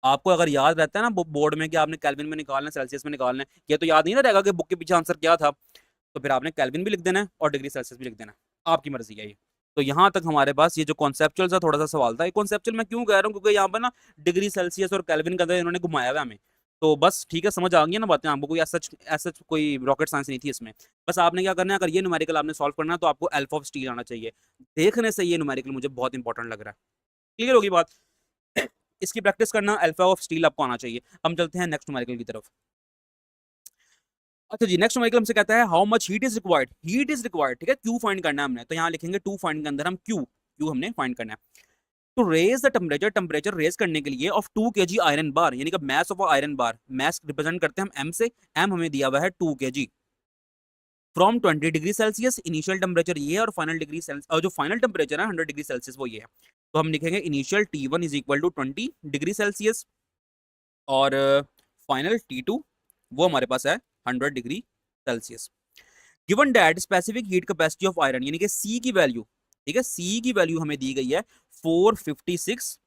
आपको अगर याद रहता है ना बोर्ड में कि आपने केल्विन में निकालना है, सेल्सियस में निकालना है, ये तो याद नहीं ना रहेगा कि बुक के पीछे आंसर क्या था, तो फिर आपने केल्विन भी लिख देना है और डिग्री सेल्सियस भी लिख देना है, आपकी मर्जी है ये। तो यहाँ तक हमारे पास ये जो कॉन्सेप्चुअल सा थोड़ा सा सवाल था। कॉन्सेप्चुअल मैं क्यों कह रहा हूँ, क्योंकि यहाँ पर ना डिग्री सेल्सियस और केल्विन का इन्होंने घुमाया हुआ हमें। तो बस ठीक है, समझ आ गई ना बातें आपको, कोई ऐसा कोई रॉकेट साइंस नहीं थी इसमें। बस आपने क्या करना है, अगर ये न्यूमेरिकल आपने सॉल्व करना है तो आपको अल्फा ऑफ स्टील आना चाहिए। देखने से ये न्यूमेरिकल मुझे बहुत इंपॉर्टेंट लग रहा है। क्लियर होगी बात। इसकी प्रैक्टिस करना, अल्फा ऑफ स्टील आपको आना चाहिए। हम चलते हैं नेक्स्ट न्यूमेरिकल की तरफ। अच्छा जी, नेक्स्ट न्यूमेरिकल हमसे कहता है how much heat is required. Heat is required, ठीक है, क्यू फाइंड करना है हमने। तो यहाँ लिखेंगे टू फाइंड के अंदर हम क्यू हमने फाइंड करना है। तो रेज द टेम्परेचर रेज करने के लिए ऑफ 2 kg आयरन बार, यानी कि mass of iron bar, mass represent करते हैं हम एम से, एम हमें दिया हुआ है 2 kg, from 20 degree Celsius. Initial temperature ये है और फाइनल डिग्री सेल्सियस, और जो फाइनल टेम्परेचर है 100 डिग्री सेल्सियस वो ये है। तो हम लिखेंगे initial T1 is equal to 20 degree Celsius और फाइनल T2 वो हमारे पास है 100 degree Celsius. Given that specific heat capacity of iron, यानी कि सी की वैल्यू, ठीक है, सी की वैल्यू हमें दी गई है 450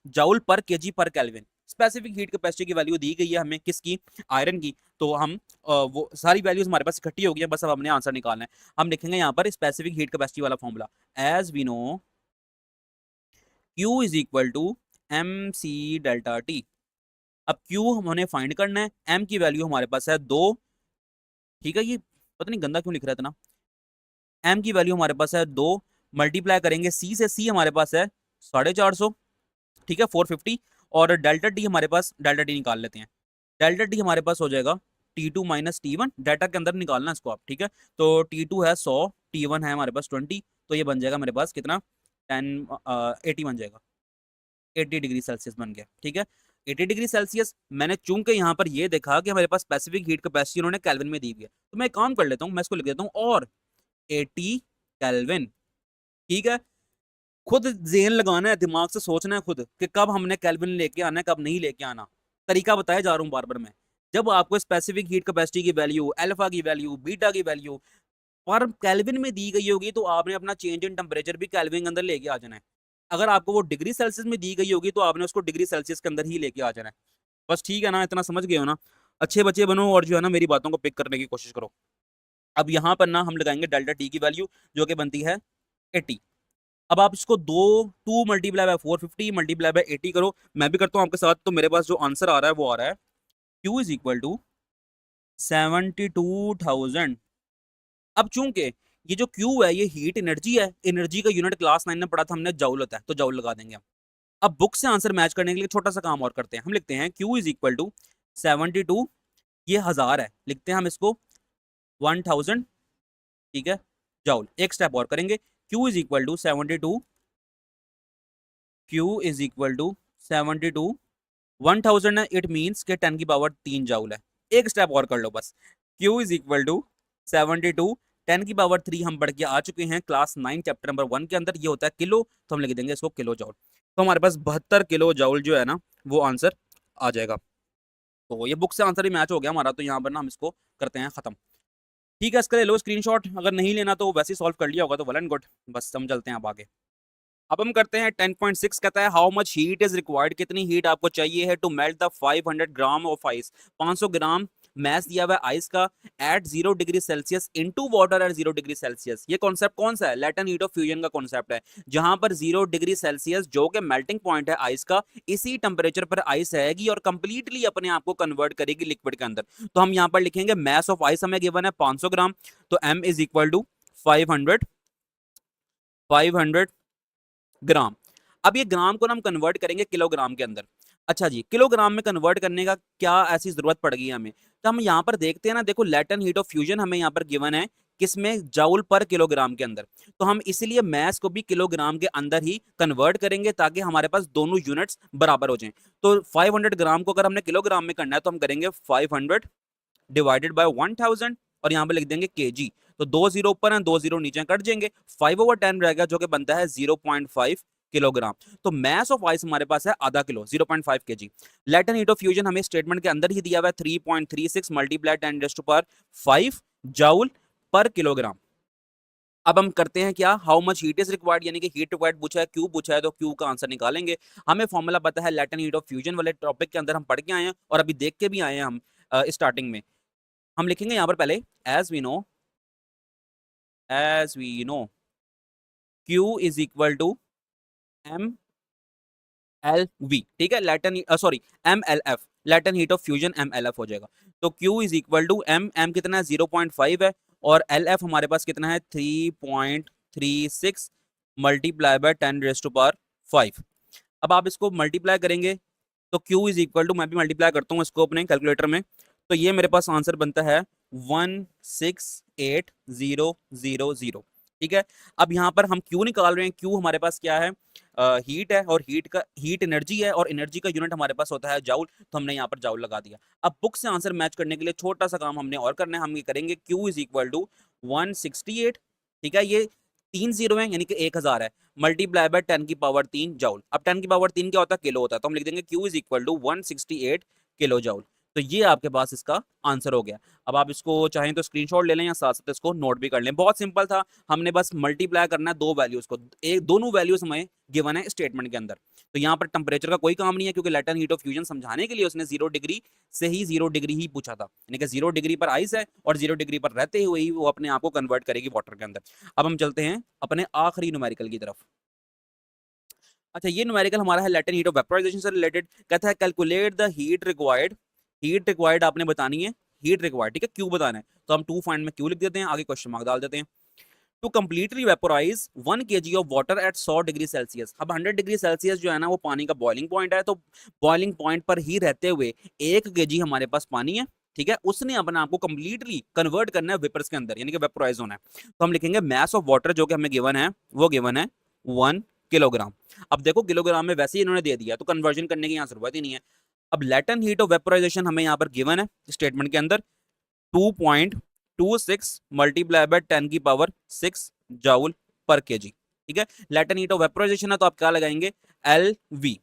जाउल पर केजी पर केल्विन। स्पेसिफिक हीट कैपेसिटी की वैल्यू दी गई है हमें, किसकी, आयरन की। तो हम वो सारी वैल्यूज हमारे पास इकट्ठी हो गई है, बस अब हमने आंसर निकालना है। हम लिखेंगे यहाँ पर स्पेसिफिक हीट कैपेसिटी वाला formula, as we know Q is equal to MC delta T। अब Q हमने फाइंड करना है, M की वैल्यू हमारे पास है 2। ठीक है, ये पता नहीं गंदा क्यों लिख रहा है इतना। M की वैल्यू हमारे पास है 2, मल्टीप्लाई करेंगे C से, C हमारे पास है 450, ठीक है, 450। और डेल्टा टी हमारे पास, डेल्टा टी निकाल लेते हैं। डेल्टा टी हमारे पास हो जाएगा T2 - T1, डाटा के अंदर निकालना इसको आप। ठीक है, तो T2 है 100, T1 है हमारे पास 20, तो ये बन जाएगा मेरे पास कितना, 80 बन जाएगा, 80 डिग्री सेल्सियस बन गया। ठीक है, 80 डिग्री सेल्सियस। मैंने चूंकि यहाँ पर ये देखा कि हमारे पास स्पेसिफिक हीट कैपेसिटी उन्होंने केल्विन में दी हुई है, तो मैं एक काम कर लेता हूँ, मैं इसको लिख देता हूँ और 80 केल्विन। ठीक है, खुद ज़हन लगाना है, दिमाग से सोचना है खुद कि कब हमने केल्विन लेके आना है, कब नहीं लेके आना। तरीका बताया जा रहा हूँ बार बार मैं। जब आपको स्पेसिफिक हीट कैपेसिटी की वैल्यू, अल्फा की वैल्यू, बीटा की वैल्यू पर केल्विन में दी गई होगी, तो आपने अपना चेंज इन टेम्परेचर भी केल्विन के अंदर लेके आ जाना है। अगर आपको वो डिग्री सेल्सियस में दी गई होगी, तो आपने उसको डिग्री सेल्सियस के अंदर ही लेके आ जाना है। बस ठीक है ना, इतना समझ गए हो ना। अच्छे बच्चे बनो और जो है ना मेरी बातों को पिक करने की कोशिश करो। अब यहाँ पर ना हम लगाएंगे डेल्टा टी की वैल्यू, जो कि बनती है 80। अब आप इसको 2 मल्टीप्लाई बाय 450 मल्टीप्लाई बाय 80 करो, मैं भी करता हूँ आपके साथ। तो मेरे पास जो आंसर आ रहा है वो आ रहा है Q इज इक्वल टू 72,000। अब चूंकि ये जो Q है ये हीट एनर्जी है, एनर्जी का यूनिट क्लास 9 में पढ़ा था हमने, जाउल होता है, तो जाउल लगा देंगे हम। अब बुक से आंसर मैच करने के लिए छोटा सा काम और करते हैं, हम लिखते हैं Q इज इक्वल टू 72, ये 1000 है, लिखते हैं हम इसको 1000, ठीक है, जाउल। एक स्टेप और करेंगे, Q is equal to 72, Q is equal to 72, 1000 है, इट मीन्स के 10 की पावर 3 जाउल है। एक स्टेप और कर लो बस, Q इज इक्वल टू 72, 10 की पावर 3 हम बढ़ के आ चुके हैं क्लास 9 चैप्टर नंबर 1 के अंदर, ये होता है किलो, तो हम लिख देंगे इसको किलो जाउल। तो हमारे पास 72 किलो जाउल जो है ना वो आंसर आ जाएगा। तो ये बुक से आंसर ही मैच हो गया हमारा, तो यहाँ पर ना हम इसको करते हैं खत्म। ठीक है, इसका ले लो स्क्रीनशॉट, अगर नहीं लेना तो वैसे ही सॉल्व कर लिया होगा तो वेल एंड गुड। बस हम चलते हैं अब आगे। अब हम करते हैं 10.6, कहता है how much heat is required, कितनी हीट आपको चाहिए है to melt the 500 gram of ice, 500 gram mass दिया हुआ है आइस का at 0 degree Celsius into water at 0 degree Celsius. ये कॉन्सेप्ट कौन सा है? लेटेंट हीट ऑफ फ्यूजन का कॉन्सेप्ट है, जहां पर 0 डिग्री सेल्सियस जो कि मेल्टिंग पॉइंट है आइस का, इसी टेंपरेचर पर आइस रहेगी और कंप्लीटली अपने आप को कन्वर्ट करेगी लिक्विड के अंदर। तो हम यहां पर लिखेंगे मैस ऑफ आइस हमें गिवन है 500 ग्राम, तो m इज इक्वल टू 500 ग्राम। अब ये ग्राम को हम कन्वर्ट करेंगे किलोग्राम के अंदर। अच्छा जी, किलोग्राम में कन्वर्ट करने का क्या ऐसी जरूरत पड़ गई हमें? तो हम यहाँ पर देखते हैं ना, देखो लेटेंट हीट ऑफ फ्यूजन हमें यहाँ पर गिवन है किसमें? जूल पर किलोग्राम के अंदर। तो हम इसीलिए मैस को भी किलोग्राम के अंदर ही कन्वर्ट करेंगे ताकि हमारे पास दोनों यूनिट्स बराबर हो जाएं। तो 500 ग्राम को अगर हमने किलोग्राम में करना है तो हम करेंगे 500 डिवाइडेड बाय 1000 और यहाँ पे लिख देंगे केजी। तो 2 जीरो ऊपर है, 2 जीरो नीचे कट जाएंगे, 5/10 रहेगा जो कि बनता है 0.5 किलोग्राम। तो मैस ऑफ आइस हमारे पास है आधा kilo, 0.5 KG. Latent heat of fusion हमें स्टेटमेंट के अंदर ही दिया हुआ है 3.36 मल्टीप्लाई 10⁵ जूल पर किलोग्राम। अब हम करते हैं क्या? How much heat is required, यानी कि हीट रिक्वायर्ड पूछा है, क्यू पूछा है, तो क्यू का आंसर निकालेंगे। हमें फॉर्मूला पता है लेटेंट हीट ऑफ फ्यूजन वाले टॉपिक के अंदर हम पढ़ के आए हैं और अभी देख के भी आए हैं हम स्टार्टिंग में। हम लिखेंगे यहां पर पहले as we know Q is equal to M L V, ठीक है, latent sorry M L F, latent heat of fusion M L F हो जाएगा। तो Q is equal to M कितना है? 0.5 है, और एल एफ हमारे पास कितना है? 3.36 मल्टीप्लाई बाय 10⁵. अब आप इसको मल्टीप्लाई करेंगे तो Q इज इक्वल टू, मैं भी मल्टीप्लाई करता हूँ इसको अपने कैलकुलेटर में, तो ये मेरे पास आंसर बनता है 168,000, ठीक है। अब यहाँ पर हम Q निकाल रहे हैं, Q हमारे पास क्या है? हीट है, और हीट एनर्जी है, और एनर्जी का यूनिट हमारे पास होता है जाउल, तो हमने यहाँ पर जाउल लगा दिया। अब बुक से आंसर मैच करने के लिए छोटा सा काम हमने और करना है, हम ये करेंगे Q इज इक्वल टू 168, ठीक है, ये 3 जीरो है यानी कि 1000 है, मल्टीप्लाई बाय 10⁻³ जाउल। अब 10⁻³ क्या होता है? किलो होता है, तो हम लिख देंगे Q is equal to 168 kilo joule. तो ये आपके पास इसका आंसर हो गया। अब आप इसको चाहें तो स्क्रीनशॉट ले लें या साथ साथ इसको नोट भी कर लें, बहुत सिंपल था। हमने बस मल्टीप्लाई करना है दो वैल्यूज को, एक दोनों वैल्यूज हमें गिवन है स्टेटमेंट के अंदर। तो यहाँ पर टेंपरेचर का कोई काम नहीं है, क्योंकि लेटेंट हीट ऑफ फ्यूजन समझाने के लिए उसने 0 डिग्री से ही 0 डिग्री ही पूछा था, यानी कि 0 डिग्री पर आइस है और 0 डिग्री पर रहते हुए ही वो अपने आप को कन्वर्ट करेगी वाटर के अंदर। अब हम चलते हैं अपने आखिरी न्यूमेरिकल की तरफ। अच्छा, ये न्यूमेरिकल हमारा है लेटेंट हीट ऑफ वेपराइजेशन से रिलेटेड। कहता है कैलकुलेट द हीट रिक्वायर्ड आपने बतानी है, हीट रिक्वायर्ड, ठीक है, क्यू बताना है, तो हम टू फाइंड में क्यू लिख देते हैं, आगे क्वेश्चन मार्क डाल देते हैं। To completely vaporise 1 kg of water at 100 degree Celsius. अब 100 डिग्री सेल्सियस जो है ना वो पानी का बॉइलिंग पॉइंट है, तो बॉइलिंग पॉइंट पर ही रहते हुए 1 kg हमारे पास पानी है, ठीक है, उसने अपने आप को कंप्लीटली कन्वर्ट करना है वेपर्स के अंदर, यानी कि वेपोराइज होना है। तो हम लिखेंगे मैस ऑफ वाटर जो कि हमें गिवन है, वो गिवन है 1 किलोग्राम। अब देखो किलोग्राम में वैसे ही इन्होंने दे दिया, तो कन्वर्जन करने की यहाँ जरूरत ही नहीं है। अब लेटेंट हीट ऑफ वेपोराइजेशन हमें यहाँ पर गिवन है स्टेटमेंट के अंदर 2.26 मल्टीप्लाई बाय 10⁻⁶ जाउल पर केजी, ठीक है। लेटेंट हीट ऑफ वेपोराइजेशन है तो आप क्या लगाएंगे? LV,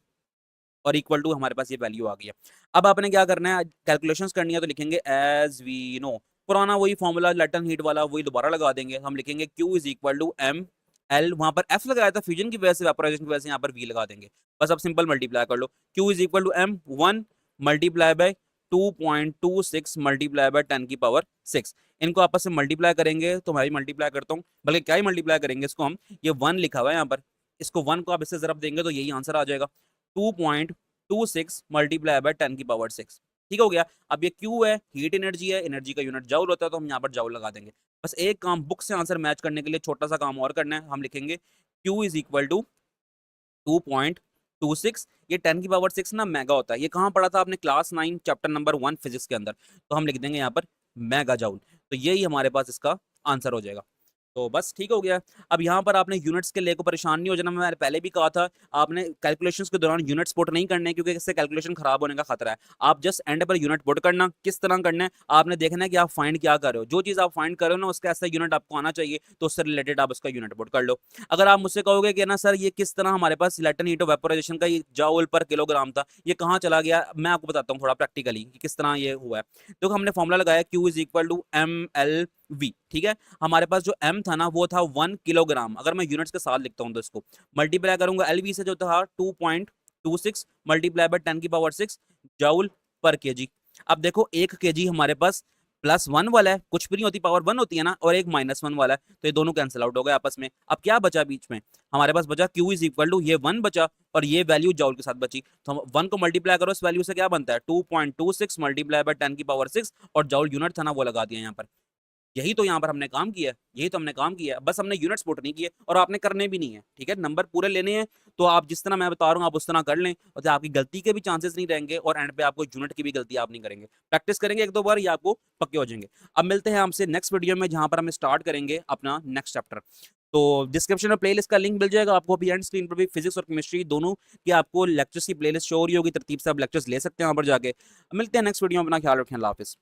और इक्वल टू हमारे पास ये वैल्यू आ गई है। अब आपने क्या करना है? कैलकुलेशंस करनी है, तो लिखेंगे एज वी नो, पुराना वही फॉर्मूला लेटेंट हीट वाला वही दोबारा लगा देंगे। हम लिखेंगे Q is equal to M L, वहां पर F लगाया था फ्यूजन की वजह से, वेपोराइजेशन की वजह से यहाँ पर V लगा देंगे। बस अब सिंपल मल्टीप्लाई कर लो, Q is equal to M 1 multiply by 2.26 multiply by 10⁻⁶। इनको आपस में मल्टीप्लाई करेंगे, तो मैं भी मल्टीप्लाई करता हूँ, बल्कि क्या ही मल्टीप्लाई करेंगे इसको हम, ये 1 लिखा हुआ है यहाँ पर, इसको 1 को आप इससे ज़रब देंगे तो यही आंसर आ जाएगा 2.26 मल्टीप्लाई बाय 10⁻⁶, ठीक हो गया। अब ये Q है, हीट एनर्जी है, एनर्जी का यूनिट जाउल होता है, तो हम यहाँ पर जाउल लगा देंगे। बस एक काम बुक से आंसर मैच करने के लिए छोटा सा काम और करना है, हम लिखेंगे Q इज इक्वल टू 2.26, ये 10⁻⁶ ना मेगा होता है, ये कहाँ पढ़ा था आपने? क्लास 9 चैप्टर नंबर 1 फिजिक्स के अंदर, तो हम लिख देंगे यहाँ पर मेगा जाउल, तो यही हमारे पास इसका आंसर हो जाएगा। तो बस ठीक हो गया। अब यहाँ पर आपने यूनिट्स के लेकर परेशान नहीं हो जाना, मैंने पहले भी कहा था, आपने कैलकुलेशंस के दौरान यूनिट्स पुट नहीं करने, क्योंकि इससे कैलकुलेशन खराब होने का खतरा है। आप just and per unit put करना, किस तरह करना है आपने देखना है कि आप फाइंड क्या कर रहे हो, जो चीज़ आप फाइंड कर रहे हो ना उसका ऐसा यूनिट आपको आना चाहिए, तो उससे रिलेटेड आप उसका यूनिट पुट कर लो। अगर आप मुझसे कहोगे कि ना सर ये किस तरह हमारे पास लेटेंट हीट ऑफ वेपोराइजेशन का ये जाउल पर किलोग्राम था, ये कहाँ चला गया, मैं आपको बताता हूँ थोड़ा प्रैक्टिकली कि किस तरह ये हुआ है। देखो हमने फॉर्मूला लगाया Q is equal to MLV, ठीक है, हमारे पास जो M था ना वो था 1 किलोग्राम। अगर मैं यूनिट्स के साथ लिखता हूँ तो इसको मल्टीप्लाई करूंगा LV से, जो था 2.26 मल्टीप्लाई बाय 10⁻⁶ जाउल पर केजी। अब देखो 1 kg हमारे पास +1 वाला है, कुछ भी नहीं होती, पावर 1 होती है ना, और एक -1 वाला है, तो ये दोनों कैंसिल आउट हो गए आपस में। अब क्या बचा बीच में, हमारे पास बचा Q इज इक्वल टू ये 1 बचा और ये वैल्यू जॉल के साथ बची, तो हम 1 को मल्टीप्लाई करो इस वैल्यू से, क्या बनता है 2.26 मल्टीप्लाई बाय 10 की पावर 6, और जॉल यूनिट था ना वो लगा दिया यहाँ पर। यही तो यहाँ पर हमने काम किया है, यही तो हमने काम किया है, बस हमने यूनिट्स पुट नहीं किए और आपने करने भी नहीं है, ठीक है। नंबर पूरे लेने हैं तो आप जिस तरह मैं बता रहा हूँ आप उस तरह कर लें, और आपकी गलती के भी चांसेस नहीं रहेंगे और एंड पे आपको यूनिट की भी गलती आप नहीं करेंगे। प्रैक्टिस करेंगे 1-2 बार, ये आपको पक्के हो जाएंगे। अब मिलते हैं हमसे नेक्स्ट वीडियो में, जहाँ पर हम स्टार्ट करेंगे अपना नेक्स्ट चैप्टर। तो डिस्क्रिप्शन में प्लेलिस्ट का लिंक मिल जाएगा आपको, अभी एंड स्क्रीन पर भी फिजिक्स और केमिस्ट्री दोनों की आपको लेक्चर्स की प्लेलिस्ट शो हो रही होगी, तरतीब से आप लेक्चर्स ले सकते हैं वहाँ पर जाके। मिलते हैं नेक्स्ट वीडियो में, अपना ख्याल रखें, अल्लाह हाफिज़।